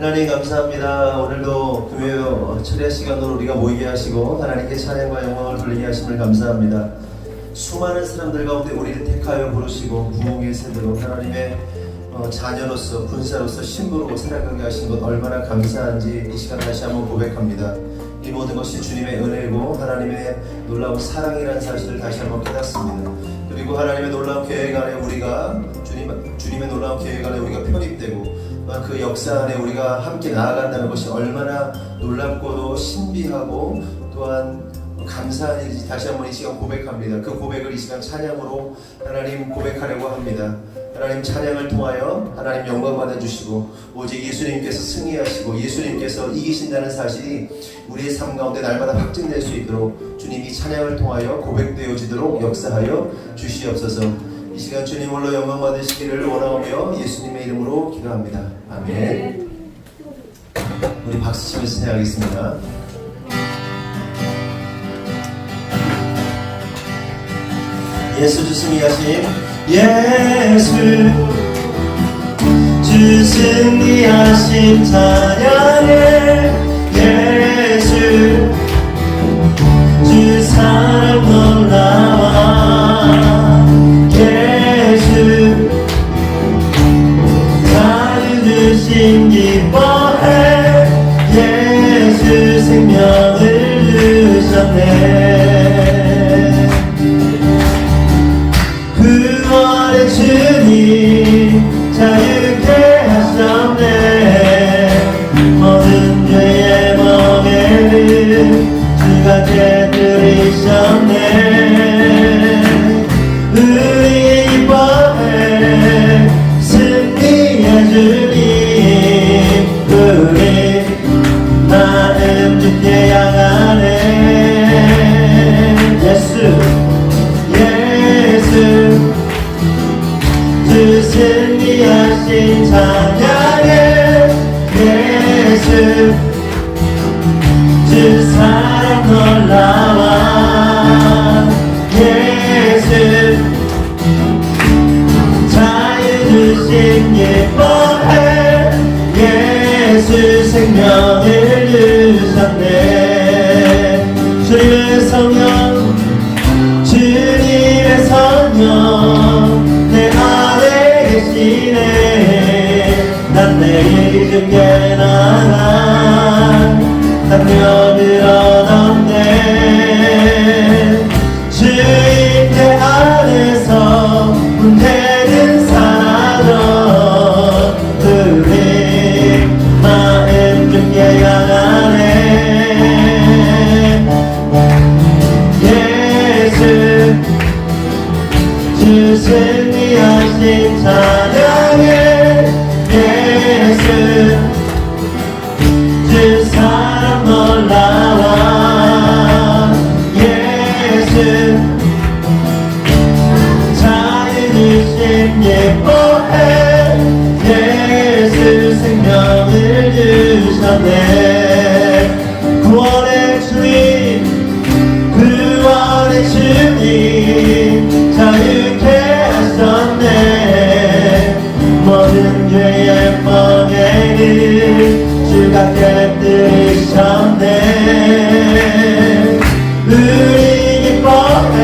하나님 감사합니다. 오늘도 금요 철야 시간으로 우리가 모이게 하시고 하나님께 찬양과 영광을 돌리게 하심을 감사합니다. 수많은 사람들 가운데 우리를 택하여 부르시고 부흥의 세대로 하나님의 자녀로서 군사로서 신부로 살아가게 하신 것 얼마나 감사한지 이 시간 다시 한번 고백합니다. 이 모든 것이 주님의 은혜고 하나님의 놀라운 사랑이라는 사실을 다시 한번 깨닫습니다. 그리고 하나님의 놀라운 계획 안에 우리가 주님의 놀라운 계획 안에 우리가 편입되고 그 역사 안에 우리가 함께 나아간다는 것이 얼마나 놀랍고도 신비하고 또한 감사한 일인지 다시 한번 이 시간 고백합니다. 그 고백을 이 시간 찬양으로 하나님 고백하려고 합니다. 하나님 찬양을 통하여 하나님 영광 받아주시고 오직 예수님께서 승리하시고 예수님께서 이기신다는 사실이 우리의 삶 가운데 날마다 확증될 수 있도록 주님이 찬양을 통하여 고백되어지도록 역사하여 주시옵소서. 이 시간 주님 홀로 영광 받으시기를 원하오며 예수님의 이름으로 기도합니다. 아멘. 우리 박수 치면서 찬양하겠습니다. 예수 주 승리하심 예수 주 승리하심 찬양해 예수 주 사랑 놀라워 예수 자유 주심 기뻐해 예수 생명을 주셨네. 구원의 주님 자유케 하셨네. 모든 죄의 멍에를 주가 깨뜨리셨네. 우리의 기뻐해 승리의 주님 우리 마음 주께 향하네. 예수 주 승리하신 찬양해 예수 주 사랑 놀라워 예수 자유 주신 예뻐해 예수 생명을 주셨네. 주님의 성령 주님의 성령 내 안에 계시네. 난 내일 주께 나가 담력을 얻었네. 주님의 안에서 문제는 사라져 우리 마음 주께 향하네. 주 승리하신 찬양해 예수 주 사랑 놀라워 예수 자유 주심 예뻐해 예수 생명을 주셨네. 구원의 주님 구원의 주님 자유케 하셨네. 모든 죄의 멍에를 주가 깨뜨리셨네. 우리 기뻐해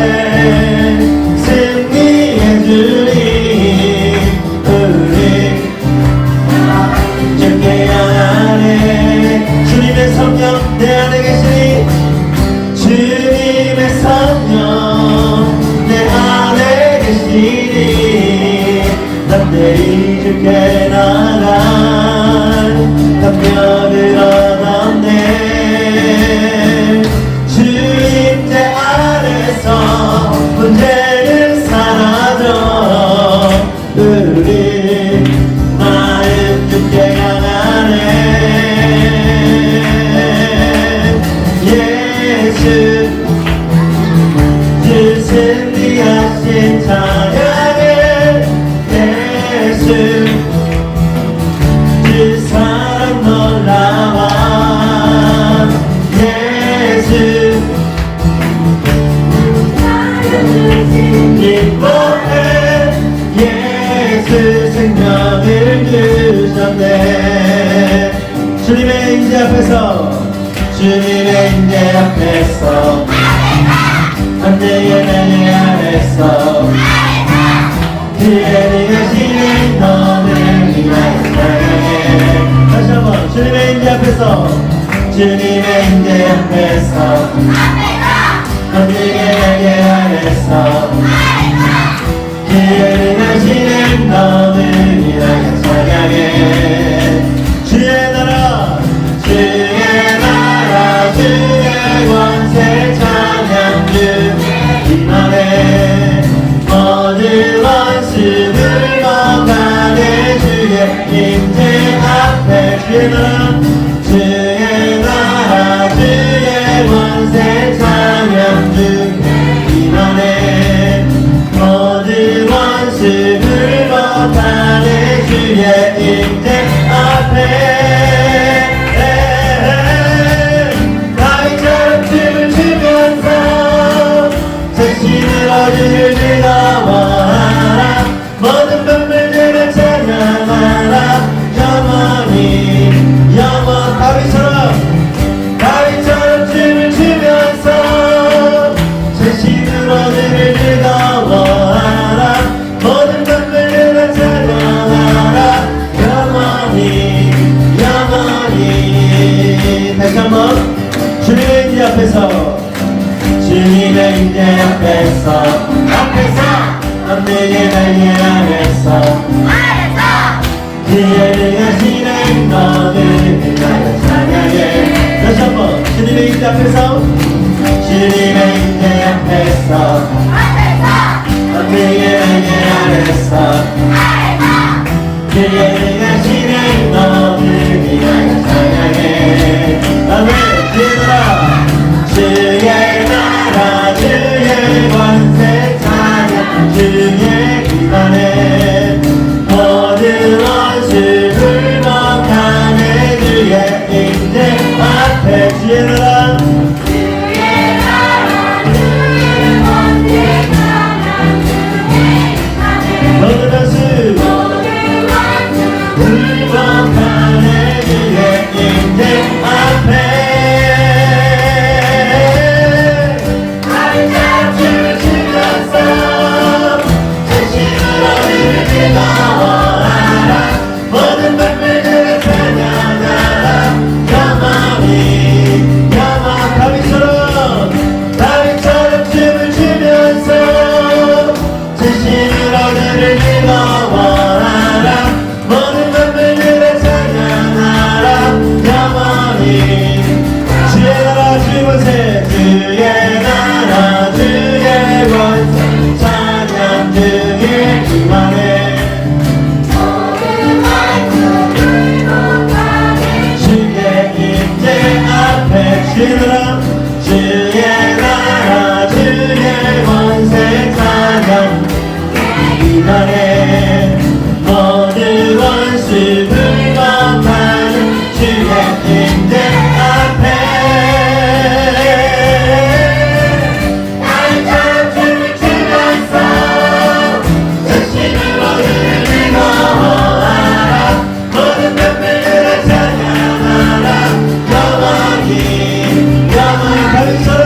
승리의 주님 우리 주께 향하네. 주님의 성령 내 안에 계시니 주님의 성령 내 안에 계시니 난 내일 주께 나갈 담력을 얻었네. 주님의 임재 앞에서 안되게 날개 아래서 그의 능하시는 너를 위하여 찬양해. 다시 한번 주님의 임재 앞에서 주님의 임재 앞에서 안되게 날개 아래서 그의 능하시는 너를 위하여 찬양해. 주의 나라 주의 권세 찬양 주 임하네. 모든 원수 물러가네. 주의 임재 앞에 주의 나라 주의 권세 찬양 주 임하네. 모든 원수 물러가네. 주의 임재 앞에 어디를 즐거워하라. 모든 백물들을 찬양하라. 영원 다윗처럼 춤을 추면서 전신으로 어디를 즐거워하라. 모든 백물들을 찬양하라. 영원히 다시 한번 주님의 임재 앞에서 주님의 임재 앞에서 남에게 날개 아래서 그의 능하시는 너를 위하여 찬양해. 다시 한번 주님의 임재 앞에서 주님의 임재 앞에서 남에게 날개 아래서 그의 능하시는 너를 위하여 찬양해. 아멘. 주의 나라 주의 권세 찬양 주의 기만에 모든 원수 불멍하네. 주의 임재 앞에 주의 나라 주의 모든 원수 불멍하네. 주의 임재 앞에 모든 백물들을 찬양하라. 영원히 다윗처럼 춤을 추면서 진심으로 그를 즐거워하라. 모든 백물들을 찬양하라. 영원히 주의 나라 주의 권세 주의 나라 주의 권세 찬양 주의 기만해. 주의 나라 주의 권세 찬양 기만해. 모든 원수 불멍하는 주의 임재 앞에 나처럼 춤을 추면서 전심으로 그를 즐거워하라. 모든 백물들을 찬양하라. 영원히 다윗처럼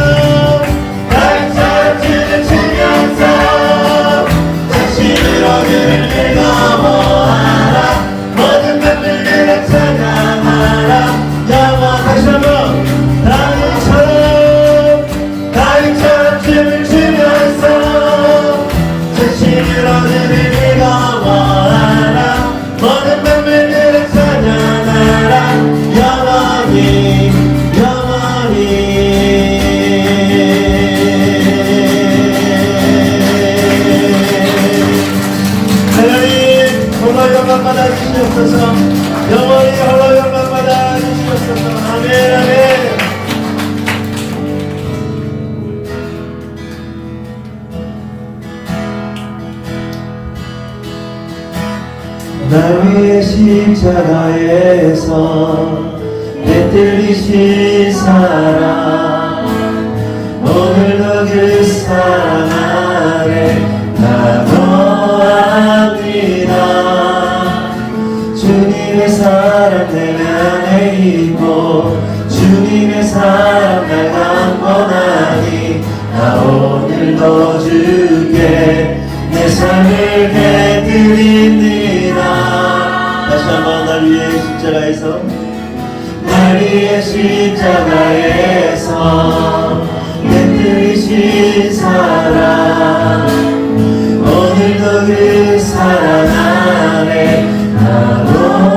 춤을 추면서 전심으로 그를 즐거워하라. 모든 백물들을 찬양하라. 영원 다시 한번 다윗처럼 춤을 추면서 전심으로 그를 즐거워하라. 모든 백물들을 찬양하라. 영원히 하나님 홀로 영광 받아 주시옵소서. 영원히 홀로 영광 받아 주시옵소서. 아멘 아멘. 날 위해 십자가에서 내들리신 사랑 오늘도 그 사랑 아래 나눠합니다. 주님의 사랑 내 안에 있고 주님의 사랑 날 강권하니 나 오늘도 주께 내 삶을 내드립니다. 다시 한번 날 위해 십자가에서 날 위해 십자가에서 내드리신 사랑 오늘도 그 사랑 안에 나노합니다.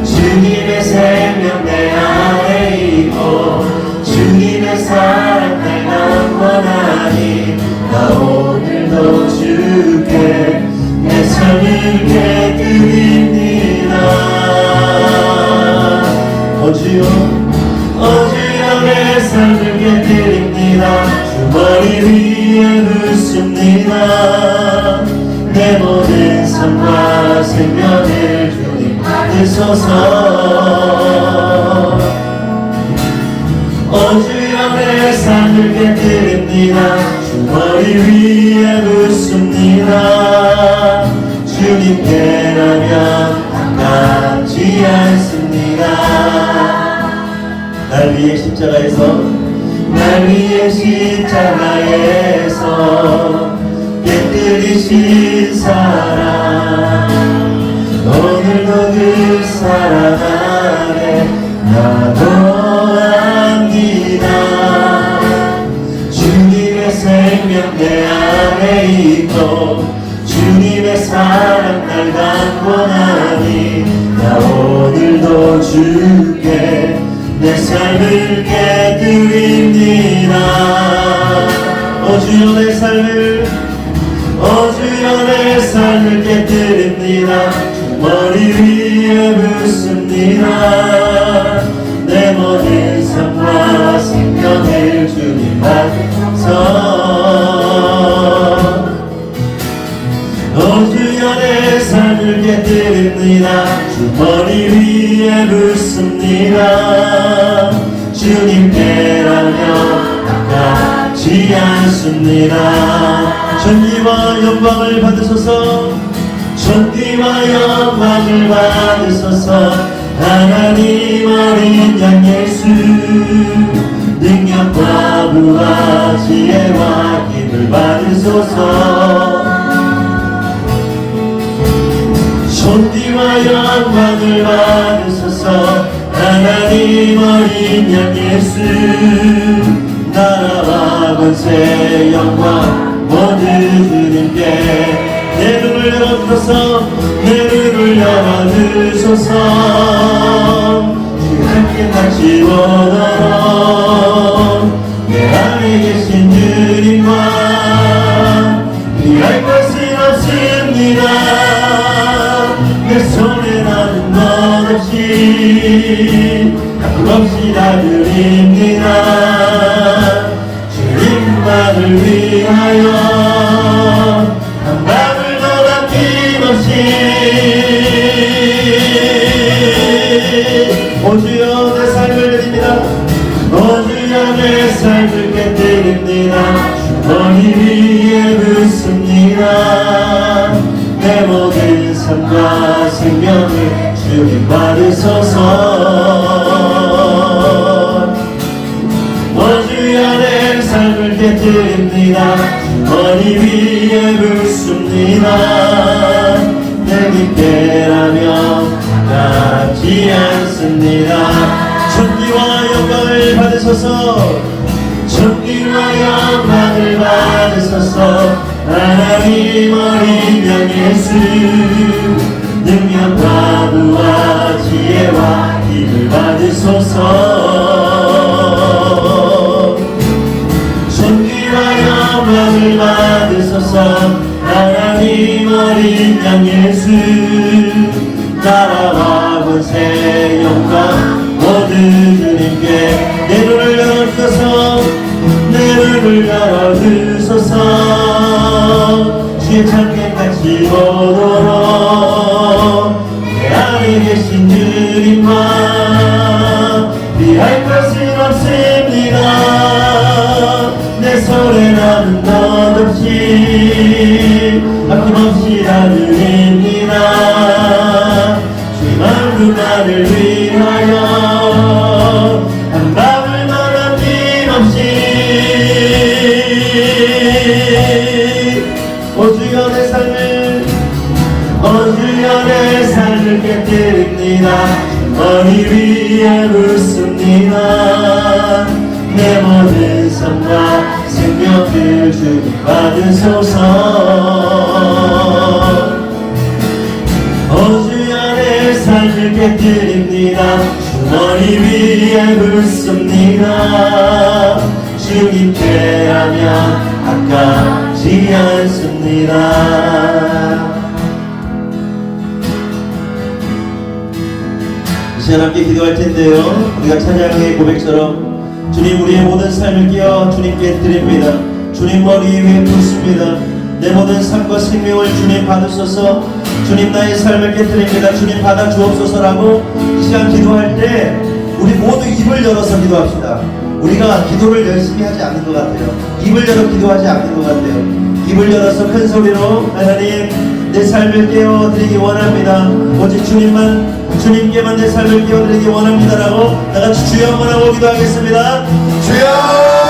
주님의 생명 내 안에 있고 주님의 사랑 날 강권하니 나 오늘도 주께 내 삶을 내드립니다. 주여 내 삶을 내드립니다. 주 머리 위에 붓습니다. 내 모든 삶과 생명을 주님 받으소서. 주여 내 삶을 내드립니다. 주 머리 위에 붓습니다. 주님께라면 아깝지 않습니다. 날 위해 십자가에서 깨뜨리신 사랑 오늘도 그 사랑 안에 나노합니다. 주님의 생명 내 안에 있고 주님의 사랑 날 강권하니 나 오늘도 주께 내 삶을 깨드립니다. 주여 내 삶을 주여 내 삶을 깨뜨립니다. 주 머리 위에 붓습니다. 내 모든 삶과 생명을 주님 받으소서. 주여 내 삶을 깨뜨립니다. 주 머리 위에 붓습니다. 주님께라면 아깝지 않습니다. 존귀와 영광을 받으소서. 존귀와 영광을 받으소서. 하나님 어린 양 예수 능력과 부와 지혜와 힘을 받으소서. 존귀와 영광을 받으소서. 하나님 어린 양 예수 나라와 권세 영광 모두 주님께 내 눈을 열어주소서. 내 눈을 열어주소서. 주 함께 같이 오도록 내 안에 계신 주님과 피할 것은 없습니다. 내 손에 나는 것 없이 아낌없이 다 드립니다. 주님만을 위하여 한 방울도 남김없이 주여 내 삶을 드립니다. 주여 내 삶을 깨뜨립니다. 주 머리 위에 붓습니다. 내 모든 삶과 생명을 주님 받으소서. 주여 내 삶을 깨뜨립니다. 머리 위에 붓습니다. 내 믿게라면 아깝지 않습니다. 존귀와 영광을 받으소서. 존귀와 영광을 받으소서. 하나님 어린 양 예수 능력과 부와 지혜와 힘을 받으소서. 존귀와 영광을 받으소서. 하나님 어린 양 예수 나라와 권세 영광 모두 주님께 내 눈을 열어주소서. 내 눈을 열어주소서. 주의 참견같이 오도록 내 안에 계신 주님과 피할 것은 없습니다. 내 손에 나는 것 없이 아낌없이 다 드립니다. 주님만 그만을 위해 위하여 한 방울만 아낌없이 오주여 내 삶을 오주여 내 삶을 깨뜨립니다. 머리 위에 붓습니다. 내 모든 삶과 생명을 주 받으소서. 오주여 내 삶을 깨뜨립니다. 머리 위에 붓습니다. 주님께 하면 아깝지 않습니다. 이 시간 함께 기도할 텐데요, 우리가 찬양의 고백처럼 주님 우리의 모든 삶을 끼워 주님께 드립니다. 주님 머리 위에 붓습니다. 내 모든 삶과 생명을 주님 받으소서. 주님 나의 삶을 깨뜨립니다. 주님 받아 주옵소서라고 이 시간 기도할 때 우리 모두 입을 열어서 기도합시다. 우리가 기도를 열심히 하지 않는 것 같아요. 입을 열어 기도하지 않는 것 같아요. 입을 열어서 큰 소리로 하나님 내 삶을 깨워드리기 원합니다. 오직 주님께만 내 삶을 깨워드리기 원합니다라고 나같이 주여 한번 하고 기도하겠습니다. 주여!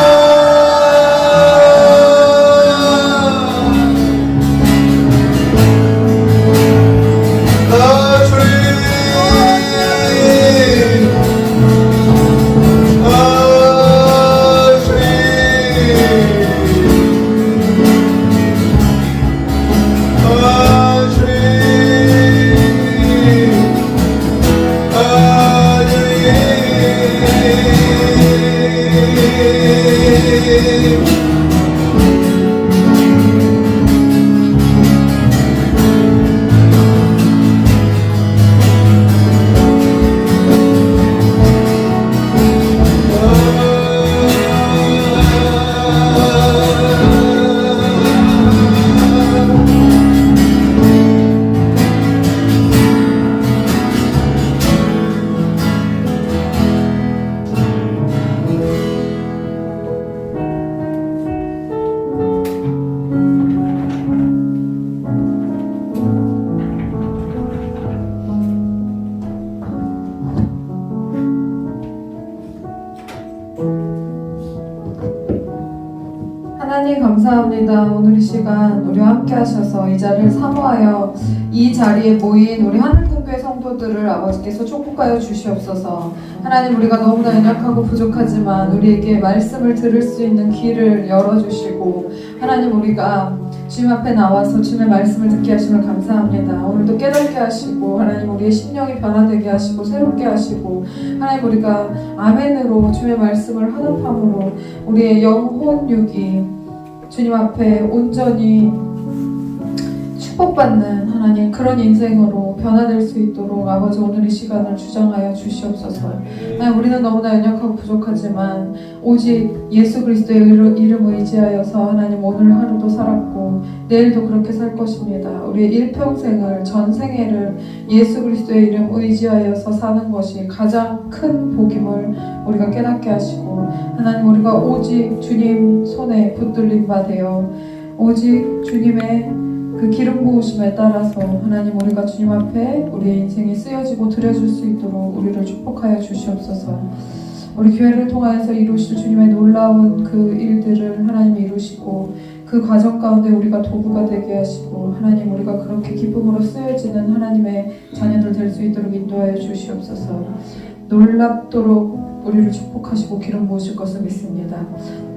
하나님 감사합니다. 오늘 이 시간 우리와 함께 하셔서 이 자리를 사모하여 이 자리에 모인 우리 하늘분교회 성도들을 아버지께서 축복하여 주시옵소서. 하나님 우리가 너무나 연약하고 부족하지만 우리에게 말씀을 들을 수 있는 귀를 열어주시고 하나님 우리가 주님 앞에 나와서 주님의 말씀을 듣게 하심을 감사합니다. 오늘도 깨닫게 하시고 하나님 우리의 심령이 변화되게 하시고 새롭게 하시고 하나님 우리가 아멘으로 주님의 말씀을 화답함으로 우리의 영혼 육이 주님 앞에 온전히 축복받는 하나님 그런 인생으로 변화될 수 있도록 아버지 오늘 이 시간을 주장하여 주시옵소서. 하나님 우리는 너무나 연약하고 부족하지만 오직 예수 그리스도의 이름 의지하여서 하나님 오늘 하루도 살았고 내일도 그렇게 살 것입니다. 우리의 일평생을 전생애를 예수 그리스도의 이름 의지하여서 사는 것이 가장 큰 복임을 우리가 깨닫게 하시고 하나님 우리가 오직 주님 손에 붙들린 바 되어 오직 주님의 그 기름 부으심에 따라서 하나님 우리가 주님 앞에 우리의 인생이 쓰여지고 드려질 수 있도록 우리를 축복하여 주시옵소서. 우리 교회를 통하여서 이루실 주님의 놀라운 그 일들을 하나님 이루시고 그 과정 가운데 우리가 도구가 되게 하시고 하나님 우리가 그렇게 기쁨으로 쓰여지는 하나님의 자녀들 될 수 있도록 인도하여 주시옵소서. 놀랍도록 우리를 축복하시고 기름 부으실 것을 믿습니다.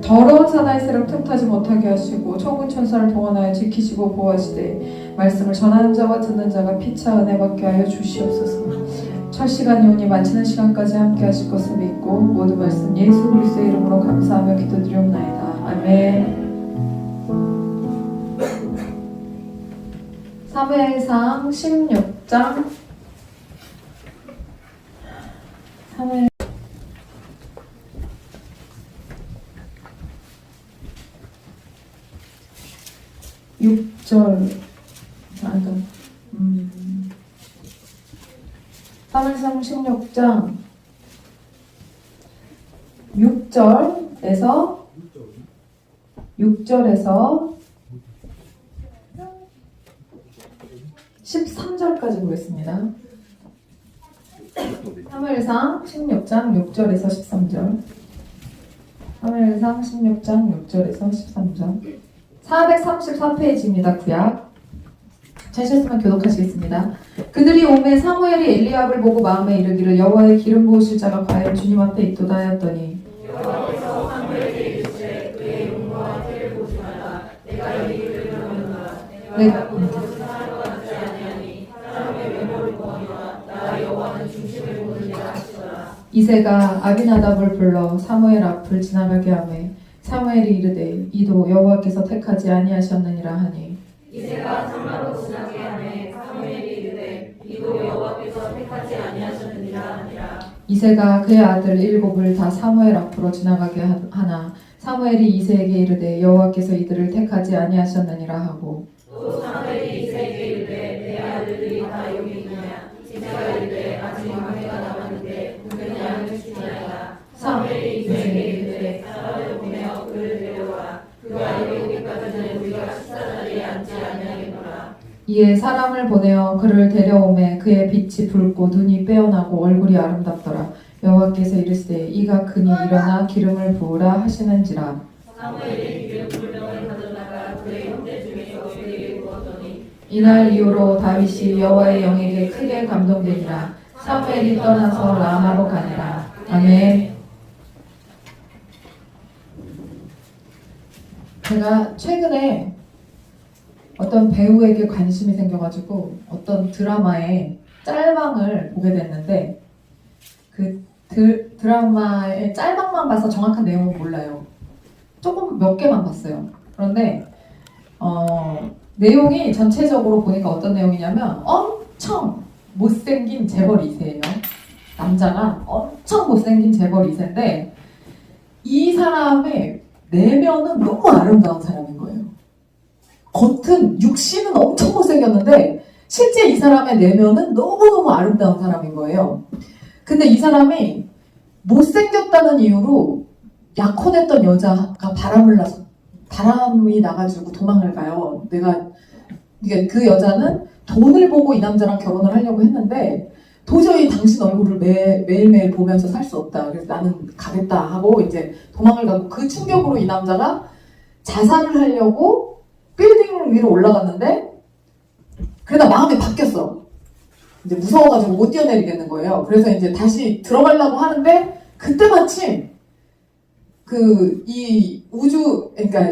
더러운 사나이 세력 틈타지 못하게 하시고 천군 천사를 동원하여 지키시고 보호하시되 말씀을 전하는 자와 듣는 자가 피차 은혜 받게 하여 주시옵소서. 첫 시간이 오니 마치는 시간까지 함께 하실 것을 믿고 모든 말씀 예수 그리스도의 이름으로 감사하며 기도드리옵나이다. 아멘. 사무엘상 16장 6절 사무엘상 16장 6절에서 13절까지 보겠습니다. 사무엘상 16장 6절에서 13절. 사무엘상 16장 6절에서 13절. 434페이지입니다. 구약. 찾으셨으면 교독하시겠습니다. 그들이 오매 사무엘이 엘리압을 보고 마음에 이르기를 여호와의 기름 부으실 자가 과연 주님 앞에 있도다 하였더니 여호와께서 사무엘에게 이르시되 그의 용모와 태를 보지 말라. 내가 여기 그를 보았노라. 내가 본 것을 사람과 같지 아니하니 사람의 외모를 보거니와 나 여호와는 중심을 보는 이라 하시더라. 이새가 아비나답을 불러 사무엘 앞을 지나가게 하매 사무엘이 이르되 이도 여호와께서 택하지 아니하셨느니라 하니 이새가 사마로 지나게 하매 사무엘이 이르되 이도 여호와께서 택하지 아니하셨느니라 하니라. 이새가 그의 아들 7을 다 사무엘 앞으로 지나가게 하나 사무엘이 이새에게 이르되 여호와께서 이들을 택하지 아니하셨느니라 하고 또 사무엘이 이새에게 이르되 내 아들들이 다 여기 있느냐. 이새가 이르되 아직 막내가 남았는데 그는 양을 치나이다. 사무엘이 이새에게 이르되 사람을 보내어 그를 데려오라. 그가 여기 오기까지는 우리가 식사 자리에 앉지 아니하겠노라. 이에 사람을 보내어 그를 데려오매 그의 빛이 붉고 눈이 빼어나고 얼굴이 아름답더라. 여호와께서 이르시되 이가 그니 일어나 기름을 부으라 하시는지라. 사무엘이 기름 불병을 가져다가 그의 형제 중에서 그에게 부었더니 이날 이후로 다윗이 여호와의 영에게 크게 감동되니라. 사무엘이 떠나서 라마로 가니라. 아멘. 제가 최근에 어떤 배우에게 관심이 생겨가지고 어떤 드라마의 짤방을 보게 됐는데 그 드라마의 짤방만 봐서 정확한 내용은 몰라요. 조금 몇 개만 봤어요. 그런데 내용이 전체적으로 보니까 어떤 내용이냐면 엄청 못생긴 재벌 2세예요. 남자가 엄청 못생긴 재벌 2세인데 이 사람의 내면은 너무 아름다운 사람인 거예요. 겉은 육신은 엄청 못생겼는데 실제 이 사람의 내면은 너무너무 아름다운 사람인 거예요. 근데 이 사람이 못생겼다는 이유로 약혼했던 여자가 바람이 나가지고 도망을 가요. 그 여자는 돈을 보고 이 남자랑 결혼을 하려고 했는데 도저히 당신 얼굴을 매일매일 보면서 살 수 없다. 그래서 나는 가겠다 하고 이제 도망을 가고 그 충격으로 이 남자가 자살을 하려고 빌딩 위로 올라갔는데 그러다 마음이 바뀌었어. 이제 무서워가지고 못 뛰어내리겠는 거예요. 그래서 이제 다시 들어가려고 하는데 그때 마침 그러니까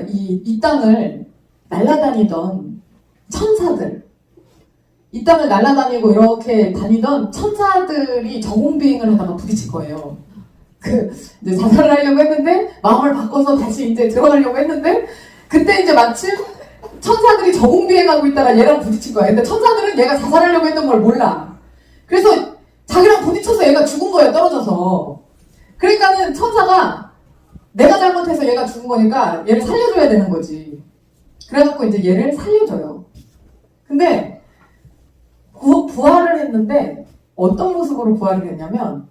이 땅을 날아다니던 천사들, 이 땅을 날아다니고 이렇게 다니던 천사들이 저공비행을 하다가 부딪힌 거예요. 이제 자살을 하려고 했는데 마음을 바꿔서 다시 이제 들어가려고 했는데 그때 이제 마침 천사들이 저공비행하고 있다가 얘랑 부딪힌 거야. 근데 천사들은 얘가 자살하려고 했던 걸 몰라. 그래서 자기랑 부딪혀서 얘가 죽은 거예요. 떨어져서. 그러니까는 천사가 내가 잘못해서 얘가 죽은 거니까 얘를 살려줘야 되는 거지. 그래갖고 이제 얘를 살려줘요. 근데 부활을 했는데 어떤 모습으로 부활을 했냐면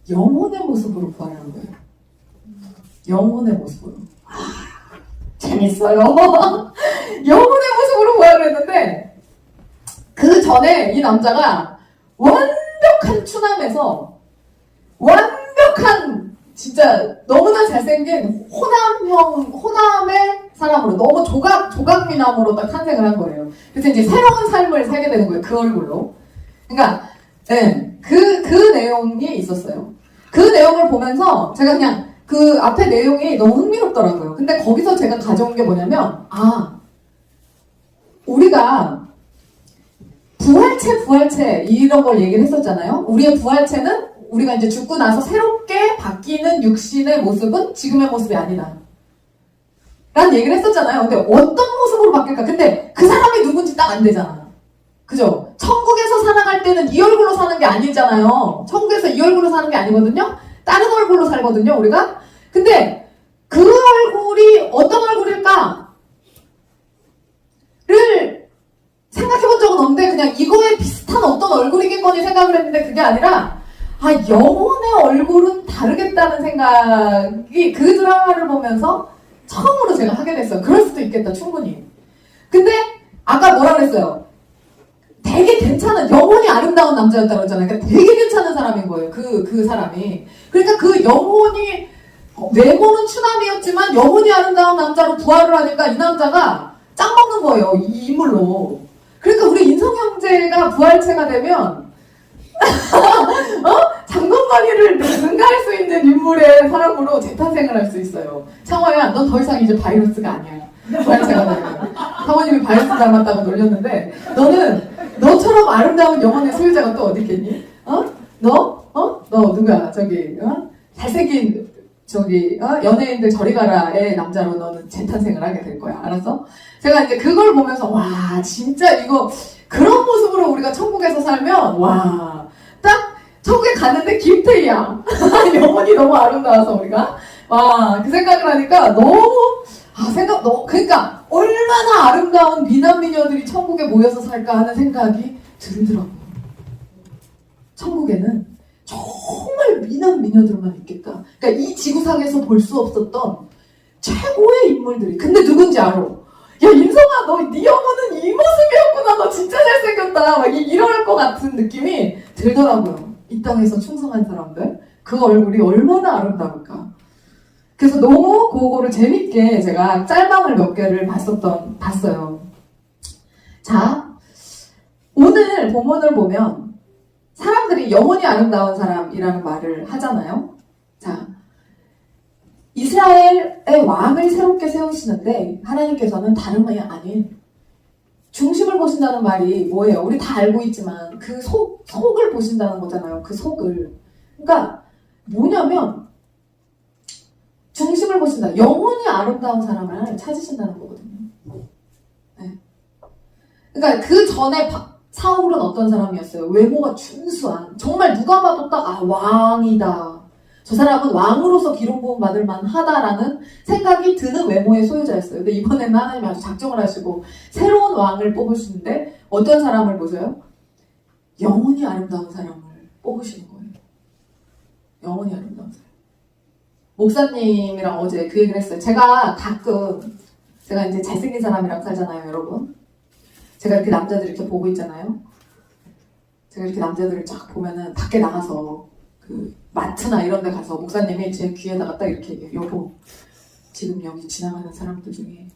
영혼의 모습으로 부활을 한 거예요. 영혼의 모습으로. 재밌어요. 영혼의 모습으로 부활을 했는데 그 전에 이 남자가 완벽한 추남에서 완벽한 진짜 너무나 잘생긴 호남의 사람으로 너무 조각미남으로 딱 탄생을 한 거예요. 그래서 이제 새로운 삶을 살게 되는 거예요. 그 얼굴로. 그러니까 네, 그 내용이 있었어요. 그 내용을 보면서 제가 그냥 그 앞에 내용이 너무 흥미롭더라고요. 근데 거기서 제가 가져온 게 뭐냐면 우리가 부활체 이런 걸 얘기를 했었잖아요. 우리의 부활체는 우리가 이제 죽고 나서 새롭게 바뀌는 육신의 모습은 지금의 모습이 아니다 라는 얘기를 했었잖아요. 근데 어떤 모습으로 바뀔까? 근데 그 사람이 누군지 딱 안 되잖아. 그죠? 천국에서 살아갈 때는 이 얼굴로 사는 게 아니잖아요. 천국에서 이 얼굴로 사는 게 아니거든요. 다른 얼굴로 살거든요, 우리가. 근데 그 얼굴이 어떤 얼굴일까? 를 생각해 본 적은 없는데 그냥 이거에 비슷한 어떤 얼굴이겠거니 생각을 했는데 그게 아니라 영혼의 얼굴은 다르겠다는 생각이 그 드라마를 보면서 처음으로 제가 하게 됐어요. 그럴 수도 있겠다, 충분히. 근데 아까 뭐라 그랬어요? 되게 괜찮은, 영혼이 아름다운 남자였다고 그랬잖아요. 그러니까 되게 괜찮은 사람인 거예요. 그 사람이. 그러니까 그 영혼이, 외모는 추남이었지만 영혼이 아름다운 남자로 부활을 하니까 이 남자가 짱 먹는 거예요. 이 인물로. 그러니까 우리 인성 형제가 부활체가 되면 장동건이를 능가할 수 있는 인물의 사람으로 재탄생을 할 수 있어요. 창호야, 넌 더 이상 이제 바이러스가 아니야. 부활체가 되면. 사모님이 바이러스 닮았다고 놀렸는데, 너처럼 아름다운 영혼의 소유자가 또 어디 있겠니? 너 누구야? 잘생긴, 연예인들 저리 가라의 남자로 너는 재탄생을 하게 될 거야. 알았어? 제가 이제 그걸 보면서, 와, 진짜 이거, 그런 모습으로 우리가 천국에서 살면, 와, 딱, 천국에 갔는데 김태희야. 영혼이 너무 아름다워서 우리가. 와, 그 생각을 하니까 그러니까, 얼마나 아름다운 미남 미녀들이 천국에 모여서 살까 하는 생각이 들더라고요. 천국에는 정말 미남 미녀들만 있겠다. 그러니까 이 지구상에서 볼 수 없었던 최고의 인물들이. 근데 누군지 알아? 야, 인성아, 네 영혼은 이 모습이었구나. 너 진짜 잘생겼다. 막 이럴 것 같은 느낌이 들더라고요. 이 땅에서 충성한 사람들. 그 얼굴이 얼마나 아름다울까. 그래서 너무 그거를 재밌게 제가 짤방을 몇 개를 봤어요. 자, 오늘 본문을 보면 사람들이 영혼이 아름다운 사람이라는 말을 하잖아요. 자, 이스라엘의 왕을 새롭게 세우시는데 하나님께서는 다름이 아닌 중심을 보신다는 말이 뭐예요? 우리 다 알고 있지만 그 속을 보신다는 거잖아요. 그 속을. 그러니까 뭐냐면 중심을 보신다. 영혼이 아름다운 사람을 찾으신다는 거거든요. 네. 그러니까 그 전에 사울은 어떤 사람이었어요? 외모가 준수한, 정말 누가 봐도 딱 왕이다. 저 사람은 왕으로서 기록 부음 받을 만하다라는 생각이 드는 외모의 소유자였어요. 근데 이번에는 하나님이 아주 작정을 하시고 새로운 왕을 뽑으시는데 어떤 사람을 보세요? 영혼이 아름다운 사람을 뽑으시는 거예요. 영혼이 아름다운 사람. 목사님이랑 어제 그 얘기를 했어요. 제가 이제 잘생긴 사람이랑 살잖아요, 여러분. 제가 이렇게 남자들 이렇게 보고 있잖아요. 제가 이렇게 남자들을 쫙 보면은 밖에 나가서 그 마트나 이런 데 가서 목사님이 제 귀에다가 딱 이렇게 얘기해요. 여보, 지금 여기 지나가는 사람들 중에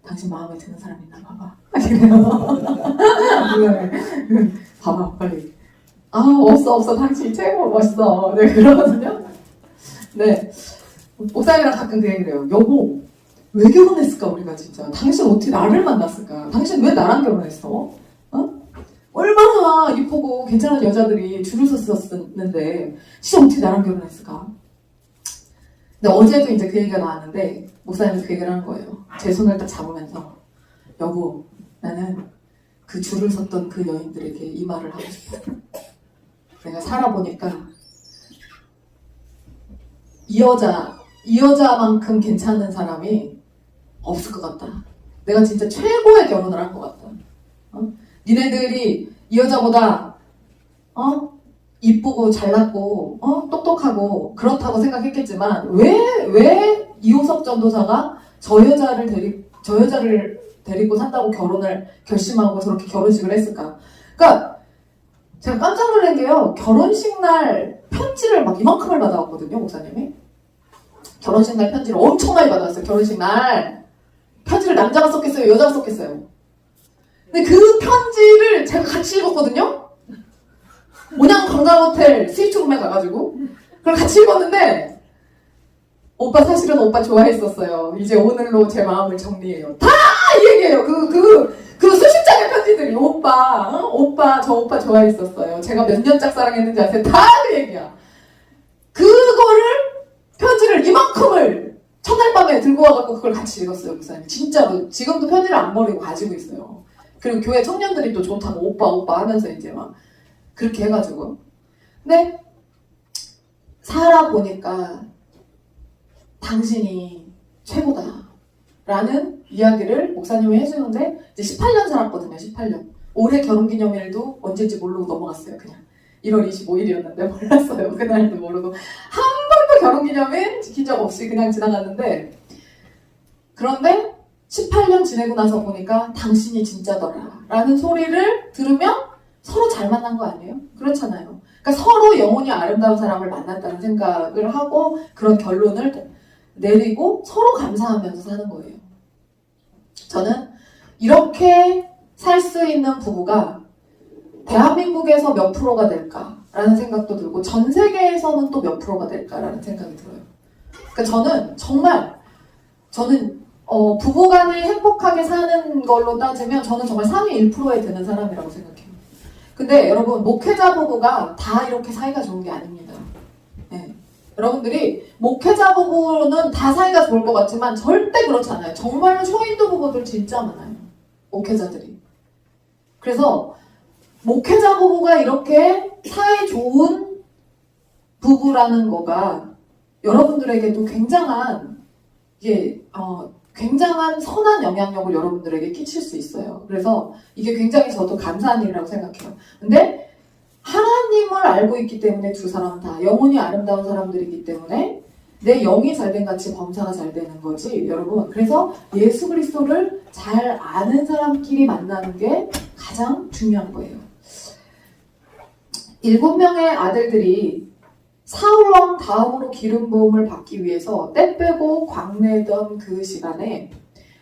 당신 마음에 드는 사람 있나 봐봐. 이래요. 봐봐, 빨리. 없어. 당신이 최고 멋있어. 네, 그러거든요. 네. 목사님이랑 가끔 그 얘기를 해요. 여보, 왜 결혼했을까, 우리가 진짜? 당신 어떻게 나를 만났을까? 당신 왜 나랑 결혼했어? 얼마나 이쁘고 괜찮은 여자들이 줄을 섰었는데, 진짜 어떻게 나랑 결혼했을까? 근데 어제도 이제 그 얘기가 나왔는데, 목사님이 그 얘기를 하는 거예요. 제 손을 딱 잡으면서, 여보, 나는 그 줄을 섰던 그 여인들에게 이 말을 하고 싶어. 내가 살아보니까, 이 여자만큼 괜찮은 사람이 없을 것 같다. 내가 진짜 최고의 결혼을 한 것 같다. 니네들이 이 여자보다 이쁘고 잘났고 똑똑하고 그렇다고 생각했겠지만 왜 이호섭 전도사가 저 여자를 데리고 산다고 결혼을 결심하고 저렇게 결혼식을 했을까? 그러니까 제가 깜짝 놀란 게요. 결혼식 날 편지를 막 이만큼을 받아왔거든요, 목사님이. 결혼식 날 편지를 엄청 많이 받아왔어요. 결혼식 날 편지를 남자가 썼겠어요, 여자가 썼겠어요. 근데 그 편지를 제가 같이 읽었거든요. 온양 관광호텔 스위트룸에 가가지고 그걸 같이 읽었는데, 오빠 사실은 오빠 좋아했었어요. 이제 오늘로 제 마음을 정리해요. 다 이 얘기예요. 그 수십 장의 편지들이 오빠 저 오빠 좋아했었어요. 제가 몇 년 짝사랑했는지 아세요? 다 그 얘기야. 그거를 편지를 이만큼을 첫날 밤에 들고 와갖고 그걸 같이 읽었어요, 목사님. 진짜로 지금도 편지를 안 버리고 가지고 있어요. 그리고 교회 청년들이 또 좋다고 오빠 하면서 이제 막 그렇게 해가지고. 근데 살아보니까 당신이 최고다라는 이야기를 목사님이 해주는데, 이제 18년 살았거든요. 18년. 올해 결혼기념일도 언제인지 모르고 넘어갔어요. 그냥 1월 25일이었는데 몰랐어요. 그날도 모르고 한 번도 결혼기념일 지킨 적 없이 그냥 지나갔는데, 그런데 18년 지내고 나서 보니까 당신이 진짜더라 라는 소리를 들으면 서로 잘 만난 거 아니에요? 그렇잖아요. 그러니까 서로 영혼이 아름다운 사람을 만났다는 생각을 하고 그런 결론을 내리고 서로 감사하면서 사는 거예요. 저는 이렇게 살 수 있는 부부가 대한민국에서 몇 프로가 될까라는 생각도 들고 전 세계에서는 또 몇 프로가 될까라는 생각이 들어요. 그러니까 저는 부부간에 행복하게 사는 걸로 따지면 저는 정말 상위 1%에 드는 사람이라고 생각해요. 근데 여러분 목회자 부부가 다 이렇게 사이가 좋은 게 아닙니다. 네. 여러분들이 목회자 부부는 다 사이가 좋을 것 같지만 절대 그렇지 않아요. 정말로 쇼윈도 부부들 진짜 많아요. 목회자들이. 그래서 목회자 부부가 이렇게 사이 좋은 부부라는 거가 여러분들에게도 굉장한 선한 영향력을 여러분들에게 끼칠 수 있어요. 그래서 이게 굉장히 저도 감사한 일이라고 생각해요. 근데 하나님을 알고 있기 때문에 두 사람 다 영혼이 아름다운 사람들이기 때문에 내 영이 잘된 같이 범사가 잘 되는 거지, 여러분. 그래서 예수 그리스도를 잘 아는 사람끼리 만나는 게 가장 중요한 거예요. 7명의 아들들이 사울왕 다음으로 기름 부음을 받기 위해서 때 빼고 광내던 그 시간에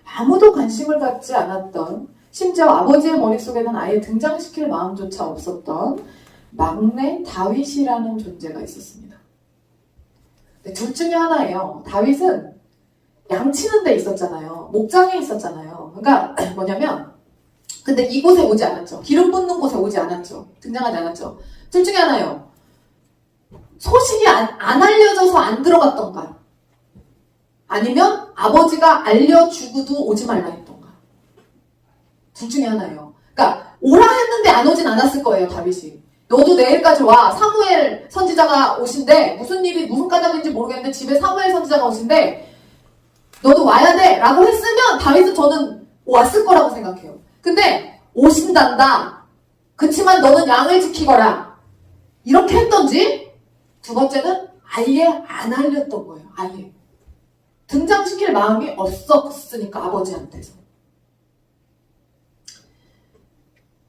아무도 관심을 갖지 않았던, 심지어 아버지의 머릿속에는 아예 등장시킬 마음조차 없었던 막내 다윗이라는 존재가 있었습니다. 둘 중에 하나예요. 다윗은 양치는 데 있었잖아요. 목장에 있었잖아요. 그러니까 뭐냐면, 근데 이곳에 오지 않았죠. 기름 붓는 곳에 오지 않았죠. 등장하지 않았죠. 둘 중에 하나예요. 소식이 안 알려져서 안 들어갔던가, 아니면 아버지가 알려주고도 오지 말라 했던가. 둘 중에 하나예요. 그러니까 오라 했는데 안 오진 않았을 거예요, 다윗이. 너도 내일까지 와. 사무엘 선지자가 오신대. 무슨 까닭인지 모르겠는데 집에 사무엘 선지자가 오신대. 너도 와야 돼. 라고 했으면 다윗은 저는 왔을 거라고 생각해요. 근데 오신단다. 그치만 너는 양을 지키거라. 이렇게 했던지, 두 번째는 아예 안 알렸던 거예요. 아예. 등장시킬 마음이 없었으니까, 아버지한테서.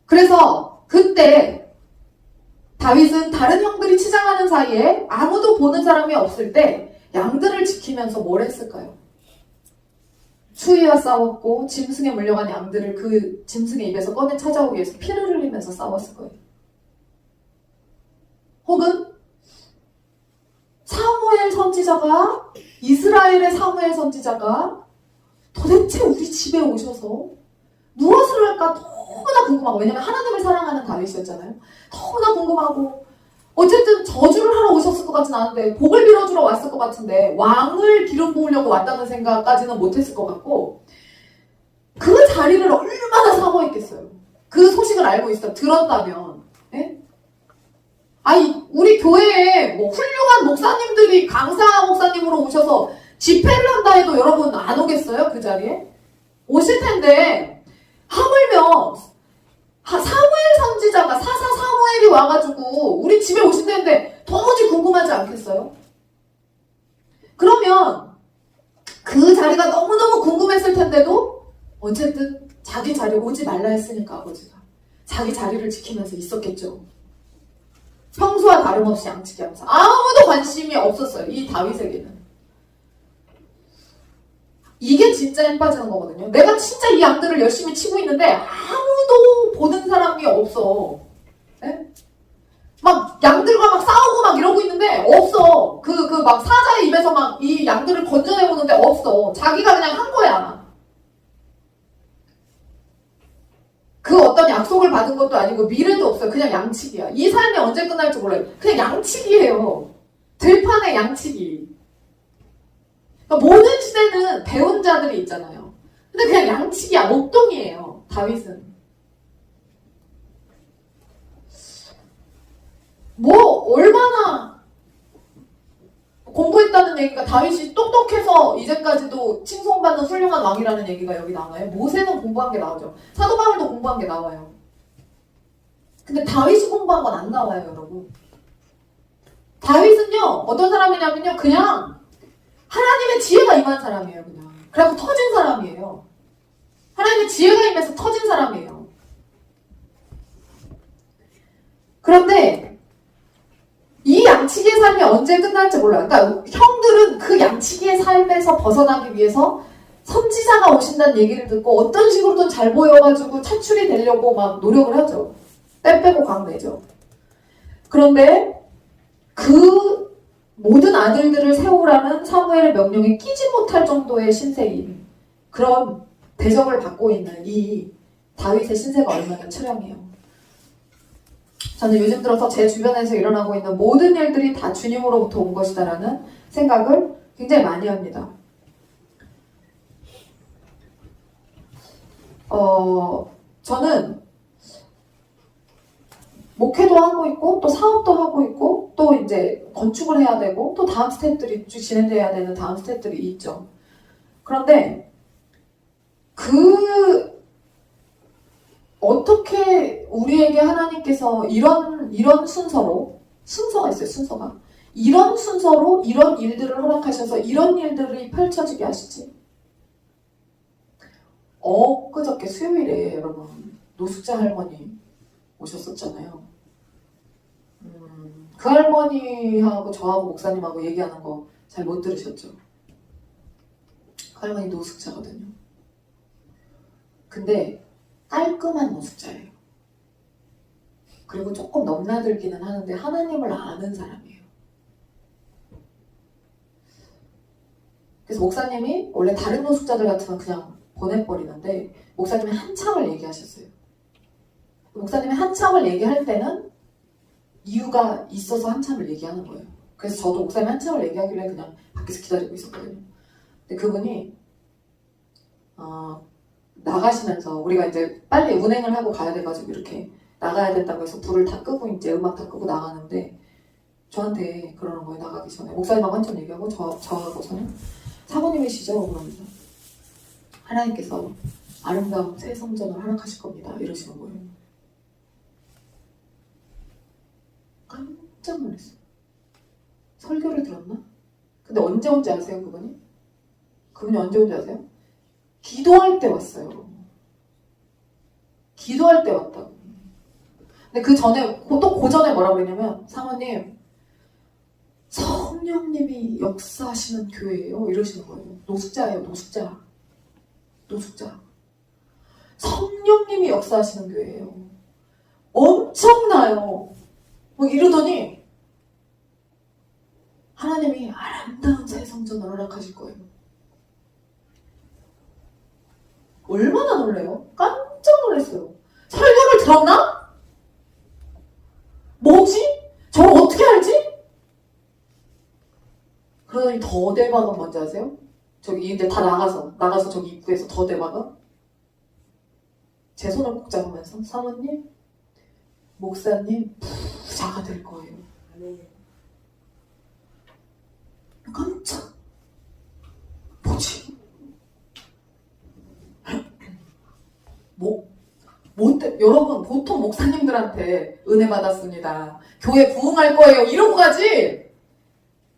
그래서 그때 다윗은 다른 형들이 치장하는 사이에 아무도 보는 사람이 없을 때 양들을 지키면서 뭘 했을까요? 추위와 싸웠고 짐승에 물려간 양들을 그 짐승의 입에서 꺼내 찾아오기 위해서 피를 흘리면서 싸웠을 거예요. 혹은 이스라엘의 사무엘 선지자가 도대체 우리 집에 오셔서 무엇을 할까 너무나 궁금하고, 왜냐면 하나님을 사랑하는 다윗이었잖아요. 너무나 궁금하고, 어쨌든 저주를 하러 오셨을 것 같진 않은데 복을 빌어주러 왔을 것 같은데 왕을 기름 부으려고 왔다는 생각까지는 못했을 것 같고, 그 자리를 얼마나 사모했겠어요. 그 소식을 알고 있어 들었다면. 예? 우리 교회에 훌륭한 목사님들이 강사 목사님으로 오셔서 집회를 한다 해도 여러분 안 오겠어요? 그 자리에? 오실 텐데, 하물며 사무엘 선지자가 사사 사무엘이 와가지고 우리 집에 오신다는데 도무지 궁금하지 않겠어요? 그러면 그 자리가 너무너무 궁금했을 텐데도 어쨌든 자기 자리에 오지 말라 했으니까 아버지가 자기 자리를 지키면서 있었겠죠. 평소와 다름없이 양치기 하면서 아무도 관심이 없었어요. 이 다윗에게는. 이게 진짜 힘 빠지는 거거든요. 내가 진짜 이 양들을 열심히 치고 있는데 아무도 보는 사람이 없어. 네? 막 양들과 막 싸우고 막 이러고 있는데 없어. 막 사자의 입에서 막 이 양들을 건져내오는데 없어. 자기가 그냥 한 거야. 그 어떤 약속을 받은 것도 아니고 미래도 없어요. 그냥 양치기야. 이 삶이 언제 끝날지 몰라요. 그냥 양치기예요. 들판의 양치기. 그러니까 모든 시대는 배운 자들이 있잖아요. 근데 그냥 양치기야. 목동이에요. 다윗은. 얼마나 공부했다는 얘기가, 다윗이 똑똑해서 이제까지도 칭송받는 훌륭한 왕이라는 얘기가 여기 나와요. 모세는 공부한 게 나오죠. 사도 바울도 공부한 게 나와요. 근데 다윗이 공부한 건 안 나와요, 여러분. 다윗은요, 어떤 사람이냐면요, 그냥 하나님의 지혜가 임한 사람이에요, 그냥. 그래갖고 터진 사람이에요. 하나님의 지혜가 임해서 터진 사람이에요. 그런데 이 양치기의 삶이 언제 끝날지 몰라요. 그러니까 형들은 그 양치기의 삶에서 벗어나기 위해서 선지자가 오신다는 얘기를 듣고 어떤 식으로든 잘 보여가지고 차출이 되려고 막 노력을 하죠. 때 빼고 각 내죠. 그런데 그 모든 아들들을 세우라는 사무엘의 명령에 끼지 못할 정도의 신세인 그런 대접을 받고 있는 이 다윗의 신세가 얼마나 처량해요. 저는 요즘 들어서 제 주변에서 일어나고 있는 모든 일들이 다 주님으로부터 온 것이다라는 생각을 굉장히 많이 합니다. 저는 목회도 하고 있고 또 사업도 하고 있고 또 이제 건축을 해야 되고 또 다음 스텝들이 쭉 진행돼야 되는 다음 스텝들이 있죠. 그런데 어떻게 우리에게 하나님께서 이런 순서가 있어요. 순서가 이런 순서로 이런 일들을 허락하셔서 이런 일들이 펼쳐지게 하시지. 그저께 수요일에 여러분 노숙자 할머니 오셨었잖아요. 그 할머니하고 저하고 목사님하고 얘기하는 거 잘 못 들으셨죠? 그 할머니 노숙자거든요. 근데 깔끔한 노숙자예요. 그리고 조금 넘나들기는 하는데 하나님을 아는 사람이에요. 그래서 목사님이 원래 다른 노숙자들 같으면 그냥 보내버리는데 목사님이 한참을 얘기하셨어요. 목사님이 한참을 얘기할 때는 이유가 있어서 한참을 얘기하는 거예요. 그래서 저도 목사님 한참을 얘기하길래 그냥 밖에서 기다리고 있었거든요. 근데 그분이 나가시면서 우리가 이제 빨리 운행을 하고 가야 돼가지고 이렇게 나가야 된다고 해서 불을 다 끄고 이제 음악 다 끄고 나가는데 저한테 그러는 거예요. 나가기 전에 목사님하고 한참 얘기하고 저하고서는 사모님이시죠? 그러면서 하나님께서 아름다운 새 성전을 허락하실 겁니다. 이러시는 거예요. 깜짝 놀랐어요. 설교를 들었나? 근데 언제 온지 아세요, 그분이? 그분이 언제 온지 아세요? 기도할 때 왔어요. 기도할 때 왔다고. 근데 그 전에, 또 그 전에 뭐라고 그랬냐면, 사모님, 성령님이 역사하시는 교회예요. 이러시는 거예요. 노숙자예요, 노숙자. 성령님이 역사하시는 교회예요. 엄청나요. 뭐 이러더니, 하나님이 아름다운 새 성전을 허락하실 거예요. 얼마나 놀래요? 깜짝 놀랐어요. 설교를 들었나? 뭐지? 저걸 어떻게 알지? 그러더니 더 대박은 뭔지 아세요? 저기 이제 다 나가서 저기 입구에서 더 대박은 제 손을 꼭 잡으면서 사모님, 목사님 부자가 될 거예요. 깜짝. 뭐지? 여러분 보통 목사님들한테 은혜 받았습니다. 교회 부흥할 거예요. 이러고 가지.